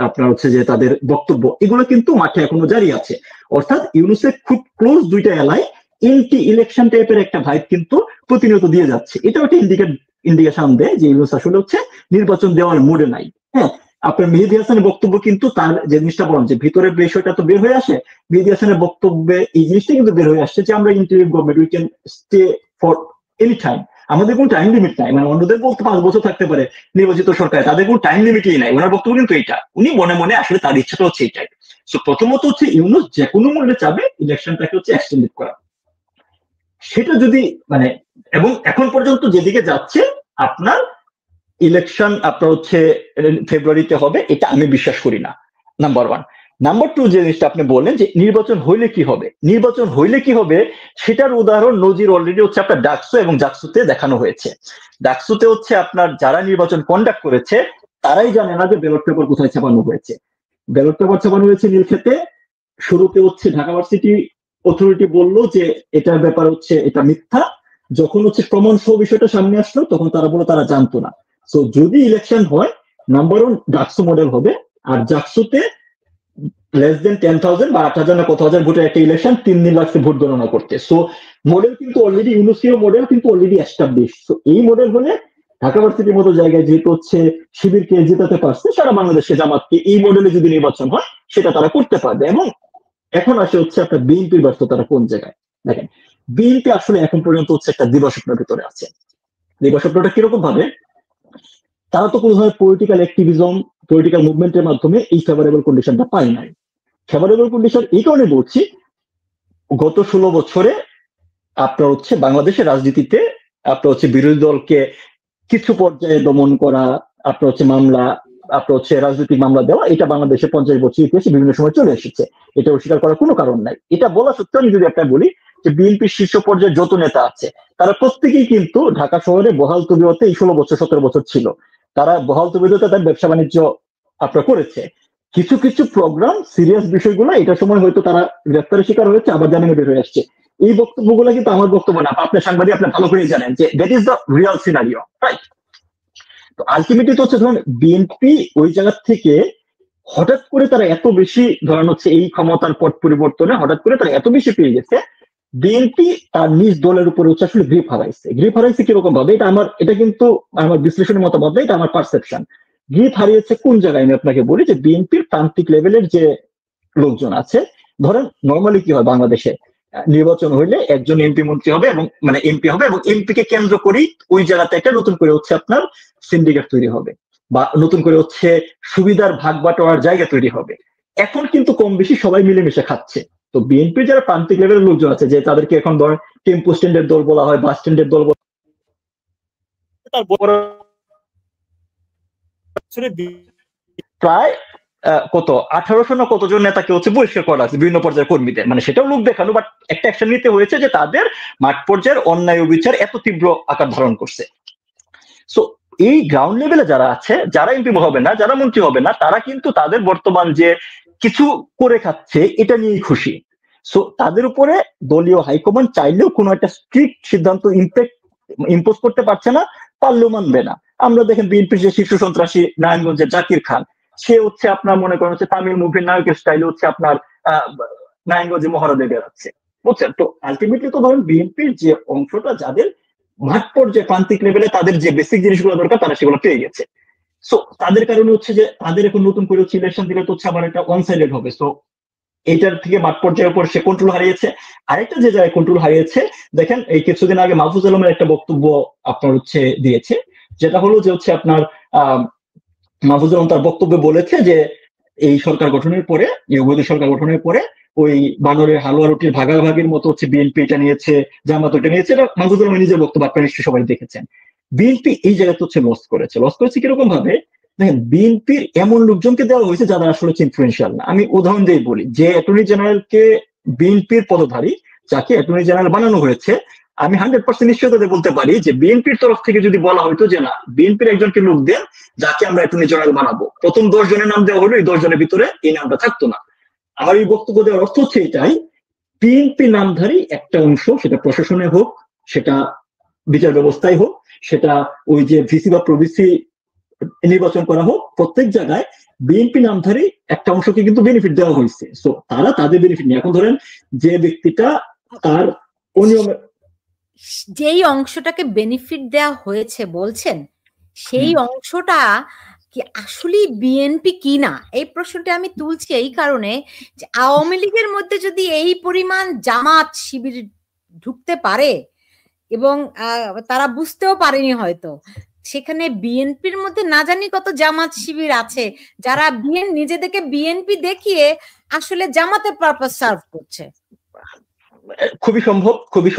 আপনার হচ্ছে যে তাদের বক্তব্য, এগুলো কিন্তু মাঠে এখনো জারি আছে। অর্থাৎ ইউনূসের খুব ক্লোজ দুইটা এলাকায় এন্টি ইলেকশন টাইপের একটা ভাইব কিন্তু প্রতিনিয়ত দিয়ে যাচ্ছে। এটাও একটা ইন্ডিকেশন দেয় যে ইউনূস আসলে হচ্ছে নির্বাচন দেওয়ার মুডে নাই। হ্যাঁ, আপনার মেহেদী হাসানের বক্তব্য কিন্তু তার যে জিনিসটা বলেন যে ভিতরের বিষয়টা তো বের হয়ে আসে, মেহেদী হাসানের বক্তব্যে এই জিনিসটা কিন্তু বের হয়ে আসছে যে আমরা interim government, we can stay for any time, আমাদের কোনো টাইম লিমিট নাই। মানে অন্যদের বলতে 5 বছর থাকতে পারে নির্বাচিত সরকার, তাদের কোনো টাইম লিমিটই নাই। ওনার বক্তব্য কিন্তু এটা, উনি মনে মনে আসলে তার ইচ্ছাটা হচ্ছে এটাই। সো প্রথমত হচ্ছে ইউনূস যে কোনো মূল্যে চাবে ইলেকশনটাকে হচ্ছে এক্সটেন্ডেড করা। সেটা যদি মানে, এবং এখন পর্যন্ত যেদিকে যাচ্ছে আপনার ইলেকশন আপনার হচ্ছে ফেব্রুয়ারিতে হবে, এটা আমি বিশ্বাস করি না, নাম্বার 1। নাম্বার 2, যে জিনিসটা আপনি বললেন যে নির্বাচন হইলে কি হবে, নির্বাচন হইলে কি হবে সেটার উদাহরণ নজির অলরেডি হচ্ছে আপনার ডাকসু এবং জাকসুতে দেখানো হয়েছে। ডাকসুতে হচ্ছে আপনার যারা নির্বাচন কন্ডাক্ট করেছে তারাই জানে না যে ব্যালট পেপার কোথায় ছাপানো হয়েছে। ব্যালট পেপার ছাপানো হয়েছে নীলক্ষেতে। শুরুতে হচ্ছে ঢাকা ভার্সিটি অথরিটি বললো যে এটার ব্যাপার হচ্ছে এটা মিথ্যা। যখন হচ্ছে প্রমাণ সহ বিষয়টা সামনে আসলো তখন তারা বললো তারা জানতো না। সো যদি ইলেকশন হয়, নাম্বার 1 ডাকসু মডেল হবে, আর জাকসুতে লেস দেন 10,000 বা 8,000 না কত হাজার ভোটের একটা ইলেকশন 3 দিন লাগছে ভোট গণনা করতে। সো মডেল কিন্তু অলরেডি ইউনুসীয় মডেল কিন্তু অলরেডি এস্টাবলিশ। সো এই মডেল হলে ঢাকা ভার্সিটির মতো জায়গায় যেহেতু হচ্ছে শিবিরকে জেতাতে পারছে, সারা বাংলাদেশে জামাতকে এই মডেলে যদি নির্বাচন হয় সেটা তারা করতে পারবে। এবং এখন আসে হচ্ছে আপনার বিএনপির ব্যর্থতাটা কোন জায়গায়। দেখেন, বিএনপি আসলে এখন পর্যন্ত হচ্ছে একটা দিবাস্বপ্নের ভিতরে আছে। দিবাস্বপ্নটা কিরকম ভাবে, তারা তো কোনো ধরনের পলিটিক্যাল অ্যাক্টিভিজম, পলিটিক্যাল মুভমেন্টের মাধ্যমে এই ফেভারেবল কন্ডিশনটা পায় নাই। ফেভারেবল কন্ডিশন এই কারণে বলছি, গত 16 বছরে আপনার হচ্ছে বাংলাদেশের রাজনীতিতে আপনার হচ্ছে বিরোধী দলকে কিছু পর্যায়ে দমন করা, আপনার হচ্ছে মামলা, আপনার হচ্ছে রাজনৈতিক মামলা দেওয়া, এটা বাংলাদেশে 50 বছর ইতিহাসে বিভিন্ন সময় চলে এসেছে। এটা অস্বীকার করার কোনো কারণ নাই। এটা বলা সত্ত্বেও আমি যদি আপনার বলি যে বিএনপির শীর্ষ পর্যায়ে যত নেতা আছে তারা প্রত্যেকেই কিন্তু ঢাকা শহরে বহাল তবিয়তে এই 16 বছর 17 বছর ছিল। তারা বহাল তবিয়তে তাদের ব্যবসা বাণিজ্য আপনার করেছে। কিছু কিছু প্রোগ্রাম সিরিয়াস বিষয়গুলো এটার সময় হয়তো তারা গ্রেফতারের শিকার হয়েছে, আবার জামিনে বের হয়ে আসছে। এই বক্তব্যগুলো কিন্তু আমার বক্তব্য না, আপনি সাংবাদিক, আপনি ভালো করে জানেন যে that is the Real scenario, right? তো আলটিমেটলি তো হচ্ছে ধরুন বিএনপি ওই জায়গা থেকে হঠাৎ করে তারা এত বেশি ধরেন হচ্ছে এই ক্ষমতার পট পরিবর্তনে হঠাৎ করে তারা এত বেশি পেয়ে গেছে, বিএনপি তার নিজ দলের উপরে হচ্ছে আসলে গ্রিপ হারাইছে। গ্রিপ হারাইছে কিরকম ভাবে, এটা কিন্তু আমার বিশ্লেষণের মতামত না, এটা আমার পারসেপশন। গ্রিপ হারিয়েছে কোন জায়গায় আমি আপনাকে বলি যে বিএনপির প্রান্তিক লেভেলের যে লোকজন আছে, ধরেন নর্মালি কি হয় বাংলাদেশে, নির্বাচন হইলে একজন এমপি মন্ত্রী হবে এবং মানে এমপি হবে, এবং এমপি কে কেন্দ্র করেই ওই জায়গাতে একটা নতুন করে হচ্ছে আপনার সিন্ডিকেট তৈরি হবে বা নতুন করে হচ্ছে সুবিধার ভাগ বাটোয়ার জায়গা তৈরি হবে। এখন কিন্তু কম বেশি সবাই মিলেমিশে খাচ্ছে। তো বিএনপির যারা প্রান্তিক লেভেলের লোকজন আছে, যে তাদেরকে এখন ধরেন টেম্পো স্ট্যান্ডের দল বলা হয়, বাস স্ট্যান্ডের দল বলা প্রায় কত 1800 না কতজন নেতাকে হচ্ছে বহিষ্কার করা আছে বিভিন্ন পর্যায়ের কর্মীদের, মানে সেটাও লোক দেখানো, বাট একটা অ্যাকশন নিতে হয়েছে যে তাদের মাঠ পর্যায়ের অন্যায় অবিচার এত তীব্র আকার ধারণ করছে। সো এই গ্রাউন্ড লেভেলে যারা আছে, যারা এমপি হবে না, যারা মন্ত্রী হবে না, তারা কিন্তু তাদের বর্তমান যে কিছু করে খাচ্ছে এটা নিয়েই খুশি। সো তাদের উপরে দলীয় হাইকমান্ড চাইলেও কোনো একটা স্ট্রিক্ট সিদ্ধান্ত ইম্পোজ করতে পারছে না, পারলেও মানবে না। আমরা দেখেন বিএনপির যে শীর্ষ সন্ত্রাসী নারায়ণগঞ্জের জাকির খান, সে হচ্ছে আপনার মনে করেন হচ্ছে তামিল মুভির নায়কের স্টাইলে হচ্ছে আপনার নারায়ণগঞ্জে মহড়া দিয়ে বেড়াচ্ছে, বুঝছেন? তো আলটিমেটলি তো ধরেন বিএনপির যে অংশটা যাদের মাঠ পর্যায়ে প্রান্তিক লেভেলে তাদের যে বেসিক জিনিসগুলো দরকার তারা সেগুলো পেয়ে গেছে। সো তাদের কারণে হচ্ছে যে তাদের এখন নতুন করে হচ্ছে ইলেকশন দিলে তো হচ্ছে আবার এটা ওয়ান সাইডেড হবে। সো এইটার থেকে মাঠ পর্যায়ের উপর সে কন্ট্রোল হারিয়েছে। আরেকটা যে জায়গায় কন্ট্রোল হারিয়েছে, দেখেন এই কিছুদিন আগে মাহফুজ আলমের একটা বক্তব্য আপনার হচ্ছে দিয়েছে, যেটা হলো যে হচ্ছে আপনার মাহফুজ আলম তার বক্তব্যে বলেছে যে এই সরকার গঠনের পরে, ইউবৈধ সরকার গঠনের পরে ওই বানরের হালুয়া রুটির ভাগাভাগির মতো হচ্ছে বিএনপি এটা নিয়েছে, জামাত ওটা নিয়েছে। এটা মাহফুজ আলমের নিজের বক্তব্য, আপনারা নিশ্চয়ই সবাই দেখেছেন। বিএনপি এই জায়গাতে হচ্ছে লস করেছে কিরকম ভাবে, দেখেন বিএনপির এমন লোকজনকে দেওয়া হয়েছে যারা আসলে ইনফ্লুয়েন্সিয়াল না। আমি উদাহরণ দিয়ে বলি, যে অ্যাটর্নি জেনারেলকে বিএনপির পদধারী যাকে অ্যাটর্নি জেনারেল বানানো হয়েছে, আমি 100% নিশ্চয়তা বলতে পারি যে বিএনপির তরফ থেকে যদি বলা হয়তো যে না, বিএনপির একজনকে লোক দেন যাকে আমরা অ্যাটর্নি জেনারেল বানাবো, প্রথম 10 জনের নাম দেওয়া হলো, এই 10 জনের ভিতরে এই নামটা থাকতো না। আমার এই বক্তব্য দেওয়ার অর্থ হচ্ছে এটাই, বিএনপি নামধারী একটা অংশ, সেটা প্রশাসনে হোক, সেটা বিচার ব্যবস্থায় হোক, সেটা ওই যে ভিসি বা প্রভিসি নির্বাচন করা হোক, প্রত্যেক জায়গায় বিএনপি নামধারী একটা অংশকে কিন্তু বেনিফিট দেওয়া হয়েছে। সো তারা তাদের বেনিফিট নিয়ে, এখন ধরেন যে ব্যক্তিটা তার অনিয়মে যেই অংশটাকে বেনিফিট দেওয়া হয়েছে বলছেন, সেই অংশটা কি আসলে বিএনপি কিনা, এই প্রশ্নটা আমি তুলছি এই কারণে যে আওয়ামী লীগের মধ্যে যদি এই পরিমাণ জামাত শিবির ঢুকতে পারে এবং তারা বুঝতেও পারেনি হয়তো, সেখানে বিএনপির মধ্যে না জানি কত জামাত শিবির আছে যারা নিজেদেরকে বিএনপি দেখিয়ে আসলে জামাতের পারপাস সার্ভ করছে। খুবই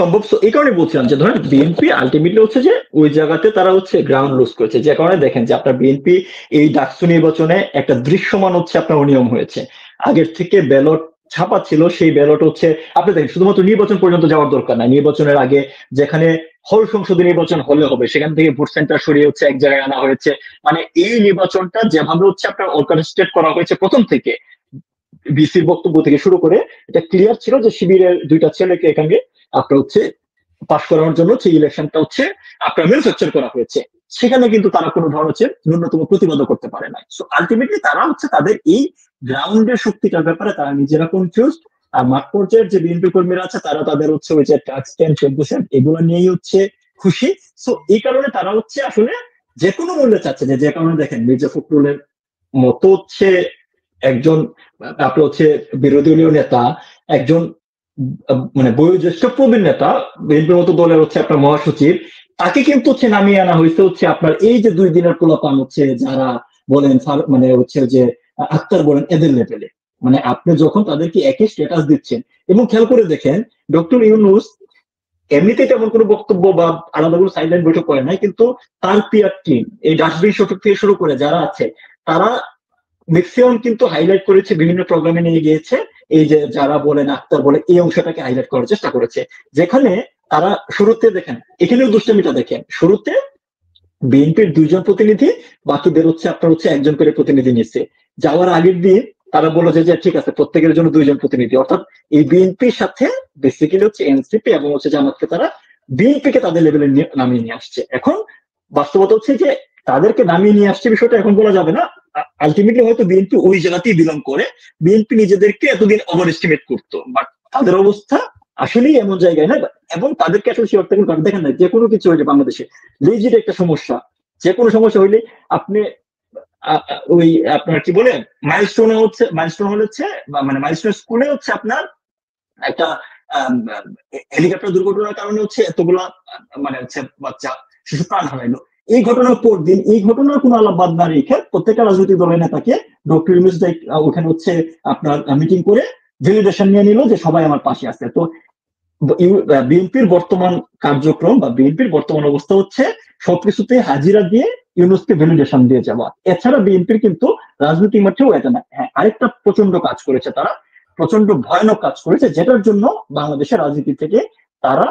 সম্ভব। তো এই কারণে বলছিলাম যে ধরেন বিএনপি আলটিমেটলি হচ্ছে যে ওই জায়গাতে তারা হচ্ছে গ্রাউন্ড লুজ করেছে, যে কারণে দেখেন যে আপনার বিএনপি এই ডাকসু নির্বাচনে একটা দৃশ্যমান হচ্ছে আপনার অনিয়ম হয়েছে। আগের থেকে ব্যালট ছাপা ছিল, সেই ব্যালট হচ্ছে আপনি দেখেন শুধুমাত্র নির্বাচন পর্যন্ত যাওয়ার দরকার নাই, নির্বাচনের আগে যেখানে হল সংসদে নির্বাচন হলে হবে সেখান থেকে ভোট সেন্টার সরিয়ে হচ্ছে এক জায়গায় আনা হয়েছে। মানে এই নির্বাচনটা যেভাবে হচ্ছে আপনার অর্গানাইজড করা হয়েছে প্রথম থেকে, বিসির বক্তব্য থেকে শুরু করে এটা ক্লিয়ার ছিল যে শিবিরের দুইটা ছেলেকে এখানে আপনার হচ্ছে পাস করানোর জন্য সেই ইলেকশনটা হচ্ছে আপনার ম্যানুফ্যাকচার করা হয়েছে। সেখানে কিন্তু তারা কোনো ধরনের হচ্ছে ন্যূনতম প্রতিবাদও করতে পারে নাই। সো আলটিমেটলি তারা হচ্ছে তাদের এই গ্রাউন্ডের শক্তিটার ব্যাপারে তারা নিজেরা কনফিউজ। আর মাঠ পর্যায়ের যে বিএনপি কর্মীরা আছে তারা তাদের হচ্ছে ওই যে ট্যাক্স 10-14% এগুলো নিয়েই হচ্ছে খুশি। সো এই কারণে তারা হচ্ছে আসলে যে কোনো মূল্যে চাচ্ছে, যে কারণে দেখেন মির্জা ফখরুলের মতো হচ্ছে একজন আপনার হচ্ছে বিরোধী দলীয় নেতা, একজন মানে বয়োজ্যেষ্ঠ প্রবীণ নেতা, বিএনপির মতো দলের হচ্ছে আপনার মহাসচিব, তাকে কিন্তু হচ্ছে নামিয়ে আনা হয়েছে হচ্ছে আপনার এই যে 2 দিনের পোলাপান হচ্ছে যারা বলেন মানে হচ্ছে যে আক্তার বলেন এদের লেভেলে। মানে আপনি যখন তাদেরকে একই স্ট্যাটাস দিচ্ছেন, এবং খেয়াল করে দেখেন ডক্টর ইউনূস এমনিতে তেমন কোনো বক্তব্য বা আলাদা কোনো সাইডলাইন বৈঠক করে নাই, কিন্তু তার পিআর টিম এই ডাস্টবিন শফিক থেকে শুরু করে যারা আছে তারা ম্যাক্সিমাম কিন্তু হাইলাইট করেছে, বিভিন্ন প্রোগ্রামে নিয়ে গিয়েছে এই যে যারা বলেন আক্তার বলে এই অংশটাকে হাইলাইট করার চেষ্টা করেছে। যেখানে তারা শুরুতে দেখেন এখানেও দুষ্টামিটা দেখেন, শুরুতে বিএনপির 2 জন প্রতিনিধি, বাকিদের হচ্ছে আপনার হচ্ছে 1 জন করে প্রতিনিধি নিচ্ছে। যাওয়ার আগের দিন তারা বললো যে ঠিক আছে প্রত্যেকের জন্য 2 জন প্রতিনিধি, অর্থাৎ এই বিএনপির সাথে বেসিক্যালি হচ্ছে এনসিপি এবং হচ্ছে জামাতকে তারা বিএনপিকে তাদের লেভেলে নামিয়ে নিয়ে আসছে। এখন বাস্তবতা হচ্ছে যে তাদেরকে নামিয়ে নিয়ে আসছে বিষয়টা এখন বলা যাবে না, আলটিমেটলি হয়তো বিএনপি ওই জায়গাতেই বিলং করে, বিএনপি নিজেদেরকে এতদিন ওভার এস্টিমেট করতো, বাট তাদের অবস্থা আসলেই এমন জায়গায় না, এবং তাদেরকে আসলে সে অর্থ দেখেন না যে কোনো কিছু হইলে বাংলাদেশে লেজিট একটা সমস্যা, যে কোনো সমস্যা হইলে আপনি ওই আপনার কি বলে মাইলস্টোন হচ্ছে মানে মাইলস্টোন স্কুলে হচ্ছে আপনার একটা হেলিকপ্টার দুর্ঘটনার কারণে হচ্ছে এতগুলা মানে হচ্ছে বাচ্চা শিশু প্রাণ হারাইলো। এই ঘটনার পর দিন এই ঘটনার কোনো আলাপ বাদ না রেখে প্রত্যেকটা রাজনৈতিক দলের নেতাকে ডক্টর ইউনূস ওখানে হচ্ছে আপনার মিটিং করে ভ্যালিডেশন নিয়ে নিল যে সবাই আমার পাশে আছে। তো বিএনপির বর্তমান কার্যক্রম বা বিএনপির বর্তমান অবস্থা হচ্ছে সবকিছুতে হাজিরা দিয়ে ইউনূসকে ভ্যালিডেশন দিয়ে যাওয়া, এছাড়া বিএনপির কিন্তু রাজনৈতিক মাঠেও এটা না। হ্যাঁ, আরেকটা প্রচন্ড কাজ করেছে তারা, প্রচন্ড ভয়ানক কাজ করেছে, যেটার জন্য বাংলাদেশের রাজনীতি থেকে তারা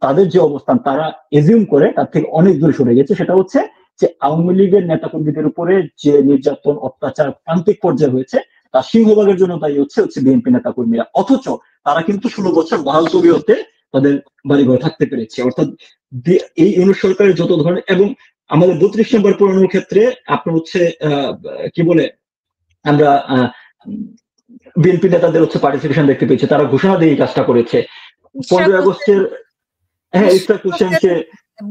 তাদের যে অবস্থান তারা এজিউম করে তার থেকে অনেক দূরে সরে গেছে। সেটা হচ্ছে যে আওয়ামী লীগের নেতাকর্মীদের উপরে যে নির্যাতন অত্যাচার প্রান্তিক পর্যায়ে হয়েছে তার সিংহভাগের জন্য দায়ী হচ্ছে বিএনপি নেতাকর্মীরা, অথচ তারা কিন্তু 16 বছর বহাল তবিয়তে তাদের বাড়িঘরে থাকতে পেরেছে। অর্থাৎ এই ইউনূস সরকারের যত ধরনের, এবং আমাদের 32 নম্বর পুরানোর ক্ষেত্রে আপনার হচ্ছে কি বলে আমরা বিএনপি নেতাদের হচ্ছে পার্টিসিপেশন দেখতে পেয়েছি, তারা ঘোষণা দিয়ে এই কাজটা করেছে। 15 আগস্টের ইশরাক হোসেনকে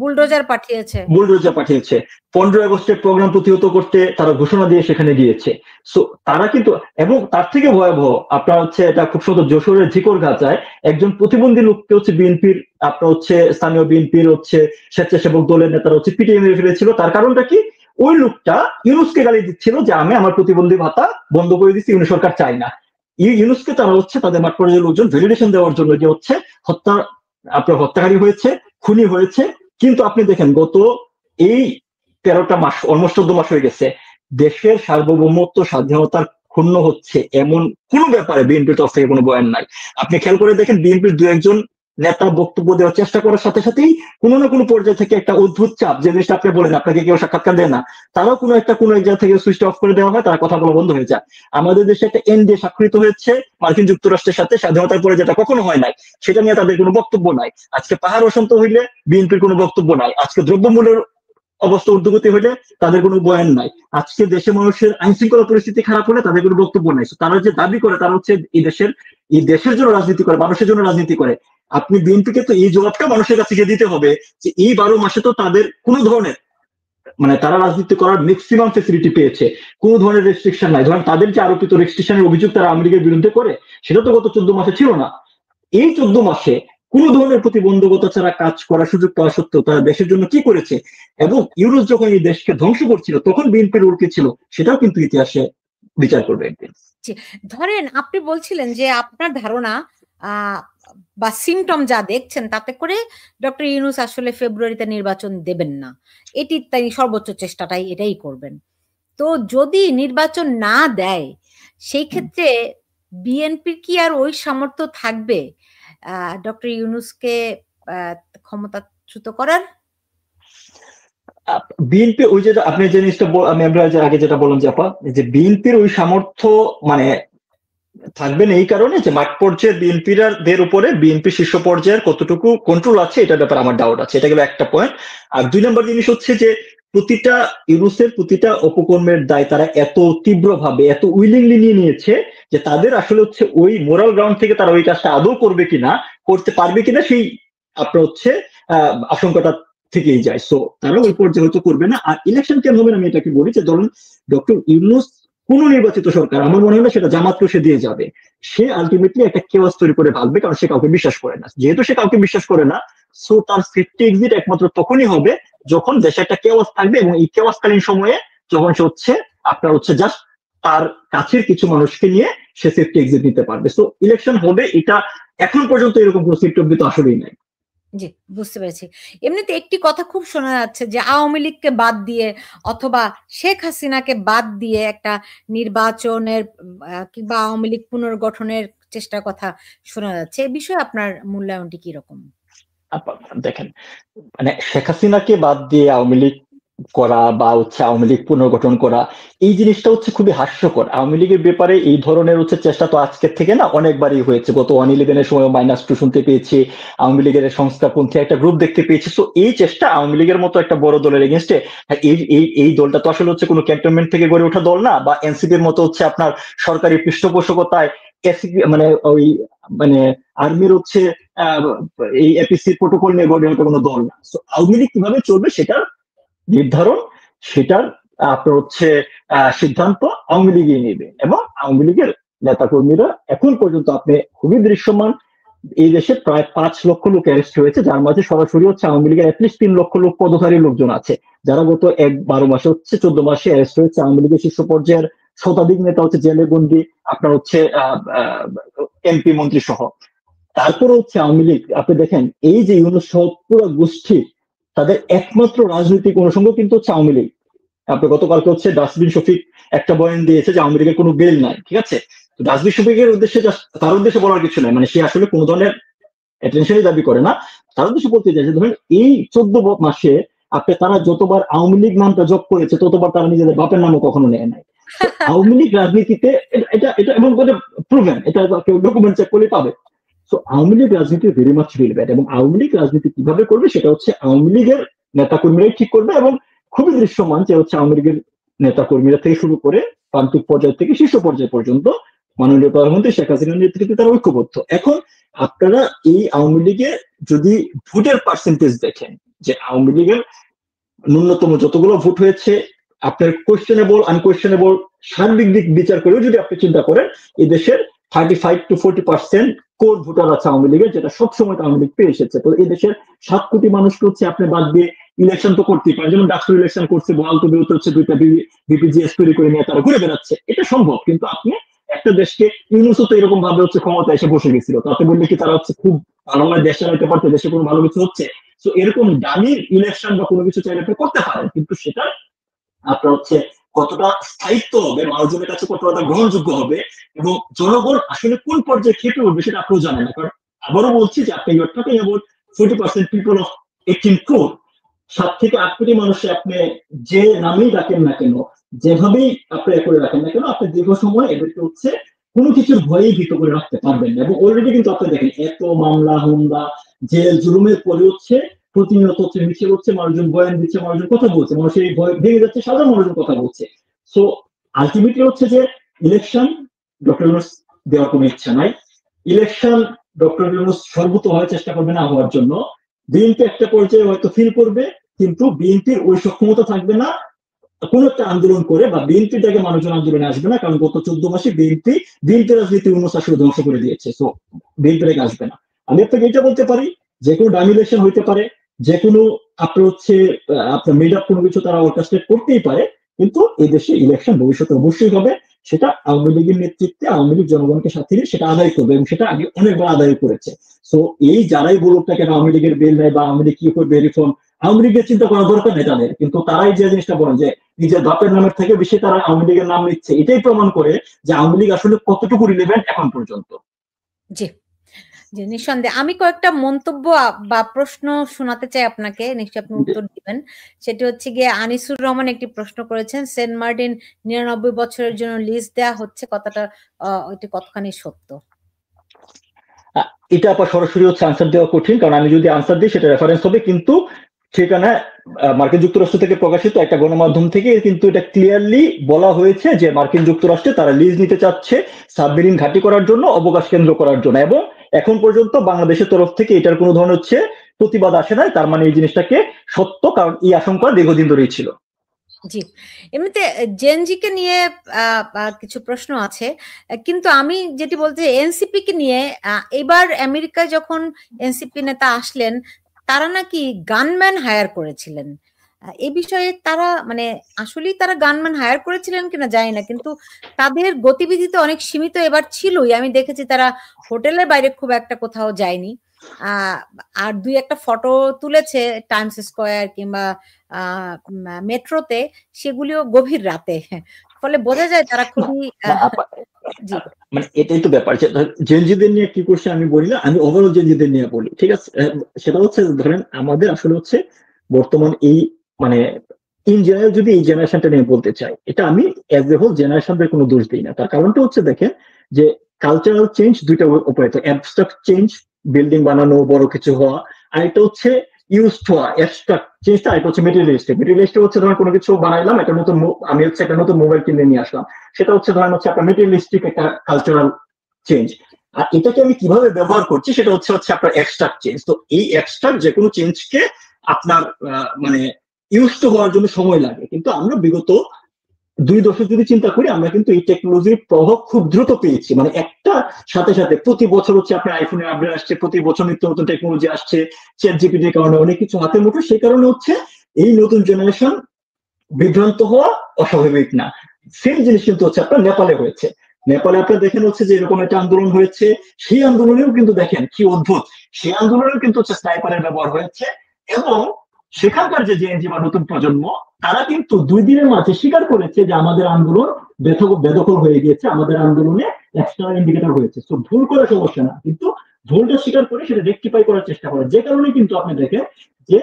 বুলডোজার পাঠিয়েছে 15 আগস্টের প্রোগ্রাম প্রতিহত করতে তারা ঘোষণা দিয়ে সেখানে গিয়েছে। সো তারা কিন্তু, এবং তার থেকে ভয়াবহ আপনার হচ্ছে এটা খুব সুন্দর যশোরের ঝিকরগাছায় একজন প্রতিবন্ধী লোককে হচ্ছে বিএনপির আপনার হচ্ছে স্থানীয় বিএনপির হচ্ছে স্বেচ্ছাসেবক দলের নেতারা হচ্ছে পিটিয়ে মেরে ফেলেছিল। তার কারণটা কি, ওই লোকটা ইউনূসকে গালি দিচ্ছিল যে আমি আমার প্রতিবন্ধী ভাতা বন্ধ করে দিচ্ছি, ইউনূস সরকার চাই না। ইউনূসকে তারা হচ্ছে তাদের মাঠ পর্যায়ের লোকজন ভ্যালিডেশন দেওয়ার জন্য যে হচ্ছে হত্যাকারী হয়েছে, খুনি হয়েছে। কিন্তু আপনি দেখেন গত এই 13টা মাস, অলমোস্ট 14 মাস হয়ে গেছে, দেশের সার্বভৌমত্ব স্বাধীনতার ক্ষুণ্ণ হচ্ছে এমন কোন ব্যাপারে বিএনপির তরফ থেকে কোনো বয়ান নাই। আপনি খেয়াল করে দেখেন বিএনপির 2-1 নেতা বক্তব্য দেওয়ার চেষ্টা করার সাথে সাথেই কোনো না কোনো পর্যায়ে থেকে একটা অদ্ভুত চাপ, যে জিনিসটা আপনি বলেন আপনাকে কেউ সাক্ষাৎকার দেয় না, তারাও কোনো এক জায়গা থেকে সুইচ অফ করে দেওয়া হয়, তারা কথা বলা বন্ধ হয়ে যায়। আমাদের দেশে একটা এনডিএ স্বাক্ষরিত হয়েছে মার্কিন যুক্তরাষ্ট্রের সাথে স্বাধীনতার পরে, যেটা কখনো হয় নাই, সেটা নিয়ে তাদের কোনো বক্তব্য নাই। আজকে পাহাড় বসন্ত হইলে বিএনপির কোনো বক্তব্য নাই। আজকে দ্রব্যমূল্যের অবস্থা ঊর্ধ্বগতি হলে তাদের কোনো বয়ান নাই। আজকে দেশে মানুষের আইন শৃঙ্খলা পরিস্থিতি খারাপ হলে তাদের কোনো বক্তব্য নাই। তারা যে দাবি করে তারা হচ্ছে এই দেশের জন্য রাজনীতি করে, মানুষের জন্য রাজনীতি করে। আপনি বিএনপিকে তো এই জবাবটা মানুষের কাছে গিয়ে দিতে হবে যে এই 12 মাসে তো তাদের কোনো ধরনের মানে তারা রাজনীতি করার ম্যাক্সিমাম ফেসিলিটি পেয়েছে, কোনো ধরনের রেস্ট্রিকশন নাই। ধরেন তাদের যে আরোপিত রেস্ট্রিকশনের অভিযোগ তারা আওয়ামী লীগের বিরুদ্ধে করে, সেটা তো গত 14 মাসে ছিল না। এই 14 মাসে কোন ধরনের প্রতিবন্ধকতা ছাড়া কাজ করার সুযোগ পাওয়া সত্ত্বেও তারা দেশের জন্য কি করেছে, এবং ইউরোপ যখন এই দেশকে ধ্বংস করছিল তখন বিএনপির রোল কি ছিল, সেটাও কিন্তু ইতিহাসে বিচার করবে একদিন। ধরেন আপনি বলছিলেন যে আপনার ধারণা বা সিমটম যা দেখছেন তাতে করে ডক্টর ইউনূস আসলে ফেব্রুয়ারিতে নির্বাচন দেবেন না, এটি তাই সর্বোচ্চ চেষ্টাটাই এটাই করবেন। তো যদি নির্বাচন না দেয় সেই ক্ষেত্রে বিএনপির কি আর ওই সামর্থ্য থাকবে ডক্টর ইউনূসকে ক্ষমতাচ্যুত করার? বিএনপি ওই যে আপনি যে জিনিসটা আমরা আগে যেটা বললাম যে বিএনপির ওই সামর্থ্য মানে থাকবে না এই কারণে যে মাঠ পর্যায়ে বিএনপির উপরে বিএনপি শীর্ষ পর্যায়ের কতটুকু কন্ট্রোল আছে এটার ব্যাপারে আমার ডাউট আছে। এটা গেল একটা পয়েন্ট। আর 2 নম্বর জিনিস হচ্ছে যে প্রতিটা ইউনূসের প্রতিটা অপকর্মের দায় তারা এত তীব্রভাবে এত উইলিংলি নিয়ে নিয়েছে যে তাদের আসলে হচ্ছে ওই মোরাল গ্রাউন্ড থেকে তারা ওই কাজটা আদৌ করবে কিনা, করতে পারবে কিনা, সেই আপনার হচ্ছে আশঙ্কাটা থেকেই যায়। সো তারা ওই পর্যায়ে হয়তো করবে না। আর ইলেকশন কেন হবে না আমি এটাকে বলি যে ধরুন ডক্টর ইউনূস কোন নির্বাচিত সরকার আমার মনে হয় না সেটা জামাতকে সে দিয়ে যাবে, সে আলটিমেটলি একটা কেওয়াস তৈরি করে ফেলবে, কারণ সে কাউকে বিশ্বাস করে না। যেহেতু সে কাউকে বিশ্বাস করে না, সো তার সেফটি এক্সিট একমাত্র তখনই হবে যখন দেশে একটা কেওয়াস থাকবে, এবং এই কেওয়াসকালীন সময়ে যখন সে হচ্ছে আপনার হচ্ছে জাস্ট তার কাছের কিছু মানুষকে নিয়ে সে সেফটি এক্সিট নিতে পারবে। সো ইলেকশন হবে, এটা এখন পর্যন্ত এরকম কোনো সেফটি তো আসলেই নাই। জি, বুঝতে পেরেছি। এমনিতে একটি কথা খুব শোনা যাচ্ছে যে আওয়ামী লীগকে বাদ দিয়ে অথবা শেখ হাসিনাকে বাদ দিয়ে একটা নির্বাচনের কিংবা আওয়ামী লীগ পুনর্গঠনের চেষ্টার কথা শোনা যাচ্ছে। এই বিষয়ে আপনার মূল্যায়নটি কিরকম? দেখেন, মানে শেখ হাসিনাকে বাদ দিয়ে আওয়ামী লীগ করা বা হচ্ছে আওয়ামী লীগ পুনর্গঠন করা, এই জিনিসটা হচ্ছে খুবই হাস্যকর। আওয়ামী লীগের ব্যাপারে এই ধরনের হচ্ছে চেষ্টা তো আজকের থেকে না, অনেকবারই হয়েছে। গত 1/11 সময় -2 শুনতে পেয়েছি, আওয়ামী লীগের সংস্কারপন্থী একটা গ্রুপ দেখতে পেয়েছি। তো এই চেষ্টা আওয়ামী লীগের মতো একটা বড় দলের এগেনস্টে, এই দলটা তো আসলে হচ্ছে কোনো ক্যান্টনমেন্ট থেকে গড়ে ওঠা দল না, বা এনসিপির মতো হচ্ছে আপনার সরকারি পৃষ্ঠপোষকতায় মানে ওই মানে আর্মির হচ্ছে এই এপিসি প্রোটোকল নিয়ে গড়ে ওঠা কোনো দল না। তো আওয়ামী লীগ কিভাবে চলবে সেটার নির্ধারণ, সেটার আপনার হচ্ছে সিদ্ধান্ত আওয়ামী লীগই নেবে, এবং আওয়ামী লীগের নেতাকর্মীরা এখন পর্যন্ত আপনি খুবই দৃশ্যমান। এই দেশে প্রায় 5 লক্ষ লোক অ্যারেস্ট হয়েছে, যার মাঝে সরাসরি হচ্ছে আওয়ামী লীগের অ্যাটলিস্ট 3 লক্ষ লোক পদধারী লোকজন আছে, যারা গত 12 মাসে হচ্ছে 14 মাসে অ্যারেস্ট হয়েছে। আওয়ামী লীগের শীর্ষ পর্যায়ের শতাধিক নেতা হচ্ছে জেলে বন্দী, আপনার হচ্ছে এমপি মন্ত্রী সহ। তারপরে হচ্ছে আওয়ামী লীগ আপনি দেখেন এই যে ইউনূস সহ পুরো গোষ্ঠী, তাদের একমাত্র রাজনৈতিক অনুষঙ্গ কিন্তু হচ্ছে আওয়ামী লীগ। আপনি গতকালকে হচ্ছে ডাস্টবিন শফিক একটা বয়ান দিয়েছে যে আওয়ামী লীগের কোনো বেল নাই, ঠিক আছে। তো ডাস্টবিন শফিকের উদ্দেশ্যে তার উদ্দেশ্যে বলার কিছু নাই, মানে সে আসলে কোনো ধরনের অ্যাটেনশনই দাবি করে না। তার উদ্দেশ্যে বলতে চাই যে ধরেন এই 14 মাসে আপনি তারা যতবার আওয়ামী লীগ নামটা যোগ করেছে ততবার তারা নিজেদের বাপের নামও কখনো নেয় নাই। আওয়ামী লীগ রাজনীতিতে এটা এমন করে প্রুভেন, এটা কেউ ডকুমেন্ট চেক করলে পাবে। তো আওয়ামী লীগ রাজনীতি ভেরি মাচ রিলেভেন্ট, এবং আওয়ামী লীগ রাজনীতি কিভাবে করবে সেটা হচ্ছে আওয়ামী লীগের নেতাকর্মীরাই ঠিক করবে, এবং খুবই দৃশ্যমান যে হচ্ছে আওয়ামী লীগের নেতাকর্মীরা থেকে শুরু করে প্রান্তিক পর্যায় থেকে শীর্ষ পর্যায় পর্যন্ত মাননীয় প্রধানমন্ত্রী শেখ হাসিনার নেতৃত্বে তারা ঐক্যবদ্ধ। এখন আপনারা এই আওয়ামী লীগের যদি ভোটের পার্সেন্টেজ দেখেন, যে আওয়ামী লীগের ন্যূনতম যতগুলো ভোট হয়েছে, আপনার কোয়েশ্চেনেবল আনকোয়েশ্চেনেবল সার্বিক দিক বিচার করেও যদি আপনি চিন্তা করেন, এই দেশের 35 to 40% কোর ভোটার আছে আওয়ামী লীগের, যেটা সবসময় আওয়ামী লীগ পেয়ে এসেছে। তো এই দেশের 7 কোটি মানুষকে হচ্ছে আপনি বাদ দিয়ে ইলেকশন তো করতেই পারেন, যেমন ডাক্তার ইলেকশন করছে, বহাল তবিয়ত হচ্ছে 2টা বিপিজিএস তৈরি করে নিয়ে তারা ঘুরে বেড়াচ্ছে, এটা সম্ভব। কিন্তু আপনি একটা দেশকে, ইউনূসও তো এরকম ভাবে হচ্ছে ক্ষমতা এসে বসে গেছিল, তাতে বললে কি তারা হচ্ছে খুব ভালোভাবে দেশ চালাতে পারতো, দেশে কোনো ভালো কিছু হচ্ছে? তো এরকম দামি ইলেকশন বা কোনো কিছু চাইলে আপনি করতে পারেন, কিন্তু সেটা আপনার হচ্ছে কতটা স্থায়িত্ব হবে, মানুষজনের কাছে কতটা গ্রহণযোগ্য হবে, এবং জনগণ আসলে কোন পর্যায়ে খেপে উঠবে সেটা আপনিও জানেন না। কারণ আবারও বলছি যে আপনি your talking about 40% people of 18 crore, 7 থেকে 8 কোটি মানুষে আপনি যে নামেই ডাকেন না কেন, যেভাবেই আপনি করে রাখেন না কেন, আপনি দীর্ঘ সময় এদেরকে হচ্ছে কোনো কিছুর ভয়েই ভীত করে রাখতে পারবেন না। এবং অলরেডি কিন্তু আপনি দেখেন এত মামলা, হুমলা, জেল জুলুমের পরে হচ্ছে প্রতিনিয়ত হচ্ছে মিছিল হচ্ছে, মানুষজন বয়ান দিচ্ছে, মানুষজন কথা বলছে, মানুষের এই ভয় ভেঙে যাচ্ছে, সাধারণ মানুষজন কথা বলছে। সো আলটিমেটলি হচ্ছে যে ইলেকশন ডক্টর ইউনূস দেওয়ার কোনো ইচ্ছা নাই। ইলেকশন ডক্টর ইউনূস সর্বতভাবে চেষ্টা করবে না হওয়ার জন্য। বিএনপি একটা পর্যায়ে হয়তো ফিল করবে, কিন্তু বিএনপির ওই সক্ষমতা থাকবে না কোন একটা আন্দোলন করে, বা বিএনপির থেকে মানুষজন আন্দোলনে আসবে না, কারণ গত 14 মাসে বিএনপি রাজনীতি ইউনূস আসলে ধ্বংস করে দিয়েছে। সো বিএনপি থেকে আসবে না। আমি আপনাকে এটা বলতে পারি, যে কোনো ডামি ইলেকশন হইতে পারে, যে কোনো আপনার হচ্ছে আপনার মেড আপ কোনো কিছু তারা অর্কেস্ট্রেট করতেই পারে, কিন্তু এই দেশে ইলেকশন ভবিষ্যতে অবশ্যই হবে। সেটা আওয়ামী লীগের নেতৃত্বে আওয়ামী লীগ জনগণকে সাথে নিয়ে সেটা আদায় করবে, এবং সেটা আগে অনেকবার আদায় করেছে। সো এই যারাই বলুক না কেন আওয়ামী লীগের বিল নেই বা আওয়ামী লীগ কি করবে রিফর্ম, আওয়ামী লীগের চিন্তা করার দরকার নেই তাদের। কিন্তু তারাই যে জিনিসটা বলেন যে নিজের বাপের নামের থেকে বেশি তারা আওয়ামী লীগের নাম নিচ্ছে, এটাই প্রমাণ করে যে আওয়ামী লীগ আসলে কতটুকু রিলেভেন্ট এখন পর্যন্ত। জি জি, নিঃসন্দেহে। আমি কয়েকটা মন্তব্য বা প্রশ্ন শোনাতে চাই আপনাকে, নিশ্চয়ই আপনি উত্তর দিবেন। সেটি হচ্ছে গিয়ে আনিসুর রহমান একটি প্রশ্ন করেছেন, সেন্ট মার্টিন 99 বছরের জন্য লিজ দেয়া হচ্ছে, কথাটা এটি কতখানি সত্য? এটা আবার সরাসরি হচ্ছে আনসার দেওয়া কঠিন, কারণ আমি যদি আনসার দিই সেটা রেফারেন্স হবে, কিন্তু সেখানে মার্কিন যুক্তরাষ্ট্র থেকে প্রকাশিত একটা গণমাধ্যম থেকে কিন্তু এটা ক্লিয়ারলি বলা হয়েছে যে মার্কিন যুক্তরাষ্ট্রে তারা লিজ নিতে চাচ্ছে সাবমেরিন ঘাঁটি করার জন্য, অবকাশ কেন্দ্র করার জন্য, এবং এখন পর্যন্ত বাংলাদেশের তরফ থেকে এটার কোনো ধরনের হচ্ছে প্রতিবাদ আসে নাই। তার মানে এই জিনিসটাকে সত্য, কারণ এই আশঙ্কা দীর্ঘদিন ধরেই ছিল। জি, এমনিতে জেএনজিকে নিয়ে কিছু প্রশ্ন আছে, কিন্তু আমি যেটি বলতে এনসিপি কে নিয়ে, এবার আমেরিকায় যখন এনসিপি নেতা আসলেন তারা নাকি গানম্যান হায়ার করেছিলেন। এই বিষয়ে তারা মানে আসলেই তারা গানম্যান হায়ার করেছিলেন কিনা জানি না, কিন্তু তাদের গতিবিধি তো অনেক সীমিত এবার ছিলই। আমি দেখেছি তারা হোটেলের বাইরে খুব একটা কোথাও যায়নি, আর দুই একটা ফটো তুলেছে টাইমস স্কোয়ার কিংবা মেট্রোতে, সেগুলিও গভীর রাতে, ফলে বোঝা যায় তারা খুবই মানে এটাই তো ব্যাপার, জেনজিদের নিয়ে কি করছে আমি বলি না, আমি ওভারঅল জেনজিদের নিয়ে বলি, ঠিক আছে? সেটা হচ্ছে ধরেন আমাদের আসলে হচ্ছে বর্তমান এই মানে ইন জেনারেল যদি এই জেনারেশনটা নিয়ে বলতে চাই, এটা আমি অ্যাজ এ হোল জেনারেশনদের কোনো দোষ দিই না। তার কারণটা হচ্ছে দেখেন যে কালচারাল চেঞ্জ দুইটা উপায়, তো অ্যাবস্ট্রাক্ট চেঞ্জ, বিল্ডিং বানানো, বড় কিছু হওয়া, আর এটা হচ্ছে ইউজড হওয়া। অ্যাবস্ট্রাক্ট চেঞ্জটা, এটা হচ্ছে মেটেরিয়ালিস্টিক। মেটেরিয়ালিস্টিক হচ্ছে ধরেন কোনো কিছু বানাইলাম, একটা নতুন আমি হচ্ছে একটা নতুন মোবাইল কিনে নিয়ে আসলাম, সেটা হচ্ছে ধরেন হচ্ছে একটা মেটেরিয়ালিস্টিক একটা কালচারাল চেঞ্জ। আর এটাকে আমি কিভাবে ব্যবহার করছি সেটা হচ্ছে আপনার এক্সট্রাক্ট চেঞ্জ। তো এই এক্সট্রাক্ট যে কোনো চেঞ্জকে আপনার মানে ইউজ টু হওয়ার জন্য সময় লাগে, কিন্তু আমরা বিগত 2 দশক যদি চিন্তা করি, আমরা কিন্তু এই টেকনোলজির প্রভাব খুব দ্রুত পেয়েছি। মানে একটা সাথে সাথে প্রতি বছর হচ্ছে আপনার আইফোনের আপডেট আসছে, প্রতি বছর নিত্য নতুন টেকনোলজি আসছে, চ্যাট জিপিটির কারণে অনেক কিছু হাতের মুঠো। সেই কারণে হচ্ছে এই নতুন জেনারেশন বিভ্রান্ত হওয়া অস্বাভাবিক না। সেম জিনিস কিন্তু হচ্ছে আপনার নেপালে হয়েছে। নেপালে আপনার দেখেন হচ্ছে যে এরকম একটা আন্দোলন হয়েছে, সেই আন্দোলনেও কিন্তু দেখেন কি অদ্ভুত, সেই আন্দোলনেও কিন্তু হচ্ছে স্নাইপারের ব্যবহার হয়েছে, এবং সেখানকার যে জেএনজি বা নতুন প্রজন্ম তারা কিন্তু 2 দিনের মাঝে স্বীকার করেছে যে আমাদের আন্দোলন বেদখল হয়ে গিয়েছে, আমাদের আন্দোলনে এক্সটার্নাল ইন্ডিকেটর হয়েছে। তো ভুল করা সমস্যা না, কিন্তু ভুলটা স্বীকার করে সেটা রেকটিফাই করার চেষ্টা করে। যে কারণে কিন্তু আপনি দেখেন যে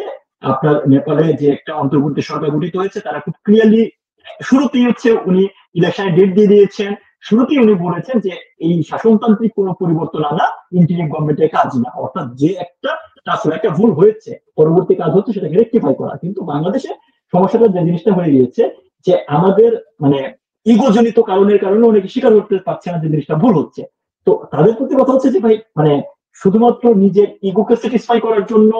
আপনার নেপালে যে একটা অন্তর্বর্তী সরকার গঠিত হয়েছে, তারা খুব ক্লিয়ারলি শুরুতেই হচ্ছে উনি ইলেকশনের ডেট দিয়ে দিয়েছেন, শুরুতেই উনি বলেছেন যে এই শাসনতান্ত্রিক কোনো পরিবর্তন আনা ইন্টিরিম গভর্নমেন্টের কাজ না, অর্থাৎ যে একটা ভুল হয়েছে, পরবর্তী কাজ হচ্ছে সেটাকে রেকটিফাই করা। কিন্তু বাংলাদেশে সমস্যাটা যে জিনিসটা হয়ে গিয়েছে যে আমাদের মানে ইগোজনিত কারণের কারণে অনেকে স্বীকার করতে পারছে না যে জিনিসটা ভুল হচ্ছে। তো তাদের প্রতি কথা হচ্ছে যে ভাই মানে শুধুমাত্র নিজের ইগোকে স্যাটিসফাই করার জন্য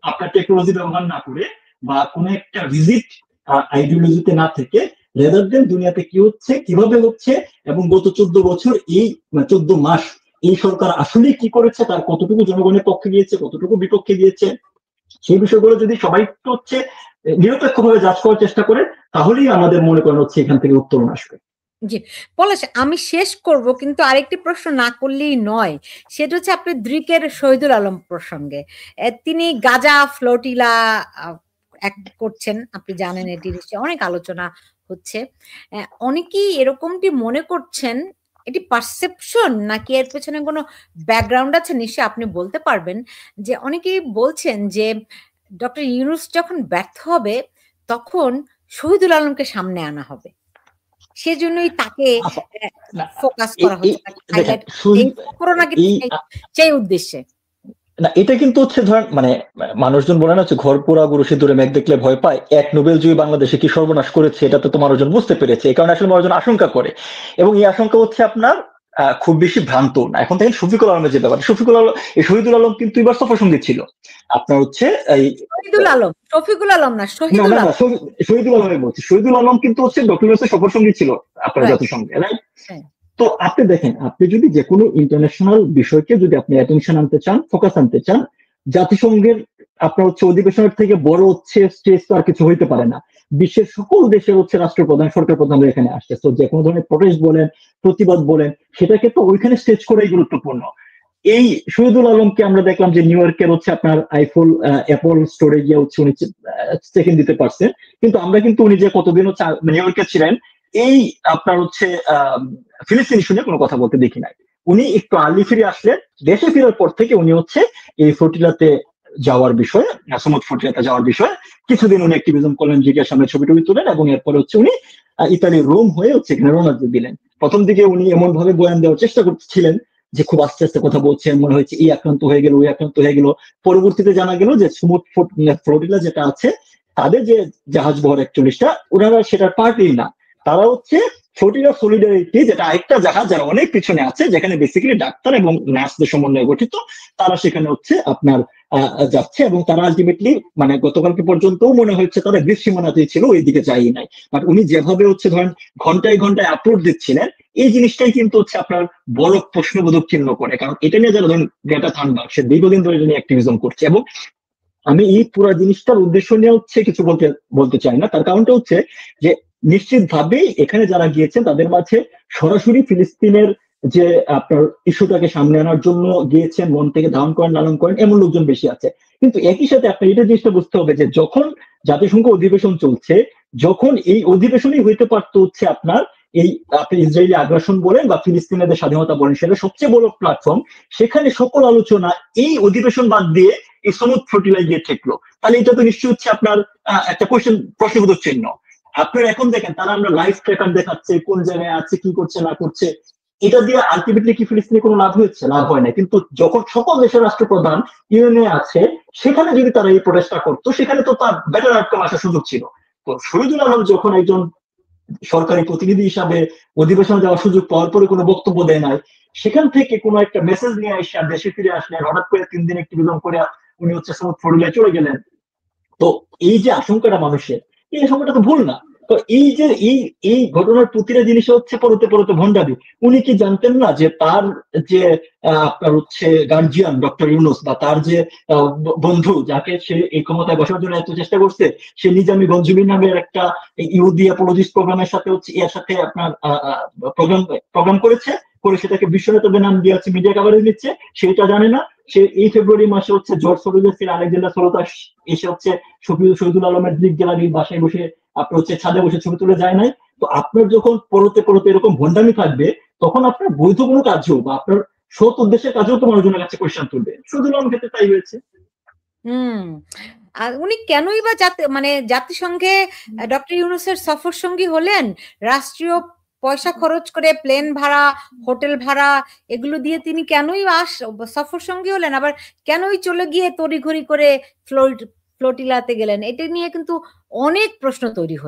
আপনার টেকনোলজি ব্যবহার না করে, বা কোনো একটা ভিজিট আইডিওলজিতে না থেকে, রেদার দেন দুনিয়াতে কি হচ্ছে, কিভাবে হচ্ছে, এবং গত 14 বছর এই 14 মাস এই সরকার আসলে কি করেছে, তার কতটুকু জনগণের পক্ষে গিয়েছে, কতটুকু বিপক্ষে গিয়েছে, সেই বিষয়গুলো যদি সবাই হচ্ছে নিরপেক্ষভাবে যাচ করার চেষ্টা করে, তাহলেই আমাদের মনে করেন হচ্ছে এখান থেকে উত্তরণ আসবে। জি, পলাশ, আমি শেষ করব, কিন্তু আরেকটি প্রশ্ন না করলেই নয়। সেটা হচ্ছে আপনি দ্রিকের শহীদুল আলম প্রসঙ্গে। তিনি গাজা ফ্লোটিলা করছেন, আপনি জানেন, এটি নিশ্চয়ই অনেক আলোচনা হচ্ছে। অনেকেই এরকমটি মনে করছেন, এটি পারসেপশন নাকি এর পেছনে কোনো ব্যাকগ্রাউন্ড আছে নিশ্চয়ই আপনি বলতে পারবেন, যে অনেকেই বলছেন যে ডক্টর ইউনূস যখন ব্যর্থ হবে তখন শহীদুল আলমকে সামনে আনা হবে, সেজন্যই তাকে ফোকাস করা হচ্ছে, সেই উদ্দেশ্যে। না এটা কিন্তু হচ্ছে ধরেন মানে মানুষজন বলে না হচ্ছে ঘর পোড়া গরু সিঁদুরে মেঘ দেখলে ভয় পায়, এক নোবেল জয়ী বাংলাদেশে কি সর্বনাশ করেছে এটা তো মানুষজন বুঝতে পেরেছে, এই কারণে আসলে মানুষজন আশঙ্কা করে। এবং এই আশঙ্কা হচ্ছে আপনার খুব বেশি ভ্রান্ত না। এখন দেখেন শফিকুল আলমের যে ব্যাপার, শফিকুল আলম এই শহীদুল আলম কিন্তু এবার সফর সঙ্গী ছিল আপনার হচ্ছে এই শহীদুল আলম, শফিকুল আলম না, না শহীদুল না না আলম। শহীদুল আলমের বলছি, শহীদুল আলম কিন্তু হচ্ছে ডক্টর ইউনূসের সফর সঙ্গী ছিল আপনার রাইট। জাতিসংঘে, রাইট? তো আপনি দেখেন, আপনি যদি যে কোনো ইন্টারন্যাশনাল বিষয়কে যদি আপনি অ্যাটেনশন আনতে চান, ফোকাস আনতে চান, জাতিসংঘের আপনার হচ্ছে অধিবেশনের থেকে বড় হচ্ছে স্টেজ তো আর কিছু হইতে পারে না। বিশ্বের সকল দেশের হচ্ছে রাষ্ট্রপ্রধান, সরকার প্রধানরা এখানে আসছে, তো যে কোনো ধরনের প্রটেস্ট বলেন, প্রতিবাদ বলেন, সেটাকে তো ওইখানে স্টেজ করাই গুরুত্বপূর্ণ। এই শহীদুল আলমকে আমরা দেখলাম যে নিউ ইয়র্কের হচ্ছে আপনার অ্যাপল স্টোরে গিয়ে হচ্ছে উনি চেক ইন দিতে পারছেন, কিন্তু আমরা কিন্তু উনি যে কতদিন হচ্ছে নিউ ইয়র্কে ছিলেন এই আপনার হচ্ছে ফিলিস্তিনি শুনে কোনো কথা বলতে দেখি নাই। উনি একটু আর্লি ফিরে আসলেন, দেশে ফেরার পর থেকে উনি হচ্ছে এই ফ্লোটিলাতে যাওয়ার বিষয়ে, সমুদ ফ্লোটিলাতে যাওয়ার বিষয়ে কিছুদিন উনি অ্যাক্টিভিজম করলেন, জিজ্ঞাসা সামনে ছবি টবি তুলেন, এবং এরপরে হচ্ছে উনি ইতালির রোম হয়ে হচ্ছে এখানে রওনা দিলেন। প্রথম দিকে উনি এমন ভাবে বয়ান দেওয়ার চেষ্টা করছিলেন যে খুব আস্তে আস্তে কথা বলছেন, মনে হয়েছে এই আক্রান্ত হয়ে গেল ওই আক্রান্ত হয়ে গেল। পরবর্তীতে জানা গেল যে সমুদ ফ্লোটিলা যেটা আছে তাদের যে জাহাজ বহর 41টা, ওনারা সেটার পার্টই না, তারা হচ্ছে ফ্লোটিলা সলিডারিটি, যেটা আরেকটা জাহাজ যারা অনেক পিছনে আছে, যেখানে বেসিক্যালি ডাক্তার এবং নার্সদের সমন্বয়ে গঠিত, তারা সেখানে হচ্ছে আপনার যাচ্ছে। এবং তারা আলটিমেটলি মানে গতকালকে পর্যন্ত মনে হচ্ছে তারা গ্রীস সীমানাতেই ছিল, ওই দিকে যায়ই নাই। বাট উনি যেভাবে হচ্ছে ধরেন ঘন্টায় ঘন্টায় আপলোড দিচ্ছিলেন, এই জিনিসটাই কিন্তু হচ্ছে আপনার বড় প্রশ্নবোধক চিহ্ন করে, কারণ এটা নিয়ে যারা ধরেন গ্রেটা থানবার্গ, সে দীর্ঘদিন ধরে এটা নিয়ে অ্যাক্টিভিজম করছে। এবং আমি এই পুরো জিনিসটার উদ্দেশ্য নিয়ে হচ্ছে কিছু বলতে বলতে চাই না, তার কারণটা হচ্ছে যে নিশ্চিতভাবেই এখানে যারা গিয়েছেন তাদের মাঝে সরাসরি ফিলিস্তিনের যে আপনার ইস্যুটাকে সামনে আনার জন্য গিয়েছেন, মন থেকে ধারণ করেন লালন করেন এমন লোকজন বেশি আছে। কিন্তু একই সাথে আপনি এটা জিনিসটা বুঝতে হবে যে যখন জাতিসংঘ অধিবেশন চলছে, যখন এই অধিবেশনই হইতে পারতো হচ্ছে আপনার এই আপনি ইসরায়েলি আগ্রাসন বলেন বা ফিলিস্তিনিদের স্বাধীনতা বলেন, সেটা সবচেয়ে বড় প্ল্যাটফর্ম, সেখানে সকল আলোচনা এই অধিবেশন বাদ দিয়ে এই সমুদ ফ্লোটিলায় গিয়ে ঠেকলো, তাহলে এটা তো নিশ্চয়ই হচ্ছে আপনার একটা প্রশ্নবোধক চিহ্ন। আপনার এখন দেখেন তারা আমরা লাইভ ট্র্যাকার দেখাচ্ছে কোন জায়গায় আছে কি করছে না করছে, এটা দিয়ে আলটিমেটলি কি ফিলিস্তিনি কোনো লাভ হয়েছে? লাভ হয় না। কিন্তু যখন সকল দেশের রাষ্ট্রপ্রধান ইউএনএ আছে, সেখানে যদি তারা এই প্রটেস্টটা করতো, সেখানে তো তার বেটার আউটকাম আসার সুযোগ ছিল। তো শহীদুল আলম যখন একজন সরকারি প্রতিনিধি হিসাবে অধিবেশনে যাওয়ার সুযোগ পাওয়ার পরে কোনো বক্তব্য দেয় নাই, সেখান থেকে কোনো একটা মেসেজ নিয়ে এসে দেশে ফিরে আসলেন, হঠাৎ করে 3 দিন একটি বিলম্ব করে উনি হচ্ছে সমুদ্র ফরিলায় চলে গেলেন। তো এই যে আশঙ্কাটা মানুষের, এই আশঙ্কাটা তো ভুল না। তো এই যে এই ঘটনার প্রতিটা জিনিস হচ্ছে পরতে পরতে ভণ্ডামি। উনি কি জানতেন না যে তার যে আপনার হচ্ছে গার্জিয়ান ডক্টর ইউনুস, বা তার যে বন্ধু যাকে সে এই ক্ষমতায় বসার জন্য এত চেষ্টা করছে, সে নিজামি গঞ্জুমি নামের একটা ইহুদি অ্যাপোলজিস্ট প্রোগ্রামের সাথে হচ্ছে এর সাথে আপনার প্রোগ্রাম প্রোগ্রাম করেছে, করে সেটাকে বিশ্ব নেতাদের নাম দিয়ে আছে মিডিয়া কাভারেজ নিচ্ছে, সেটা জানে না। সে এই ফেব্রুয়ারি মাসে হচ্ছে জর্জ সরোজের আলেকজান্ডার সরোতাস এসে হচ্ছে শহীদুল আলমের দিক গ্যালারি বাসায় বসে আপনার হচ্ছে ছাদে বসে ছবি তুলে যায় নাই। তো আপনার যখন পরতে পরতে এরকম ভণ্ডামি থাকবে, তখন আপনার বৈধ কোনো কাজও বা আপনার সৎ উদ্দেশ্যের কাজেও তো মানুষজনের কাছে কোয়েশ্চেন তুলবে। শহীদুল আলম ক্ষেত্রে তাই হয়েছে। আর উনি কেনই বা মানে জাতিসংঘে ডক্টর ইউনূসের সফর সঙ্গী হলেন? রাষ্ট্রীয় পয়সা খরচ করে প্লেন ভাড়া, হোটেল ভাড়া এগুলো দিয়ে তিনি কেনই সফর সঙ্গী হলেন? আবার কেনই চলে গিয়ে তড়িঘড়ি করে ফ্লোটিলাতে গেলেন? এটা নিয়ে কিন্তু অনেক প্রশ্ন তৈরি হয়।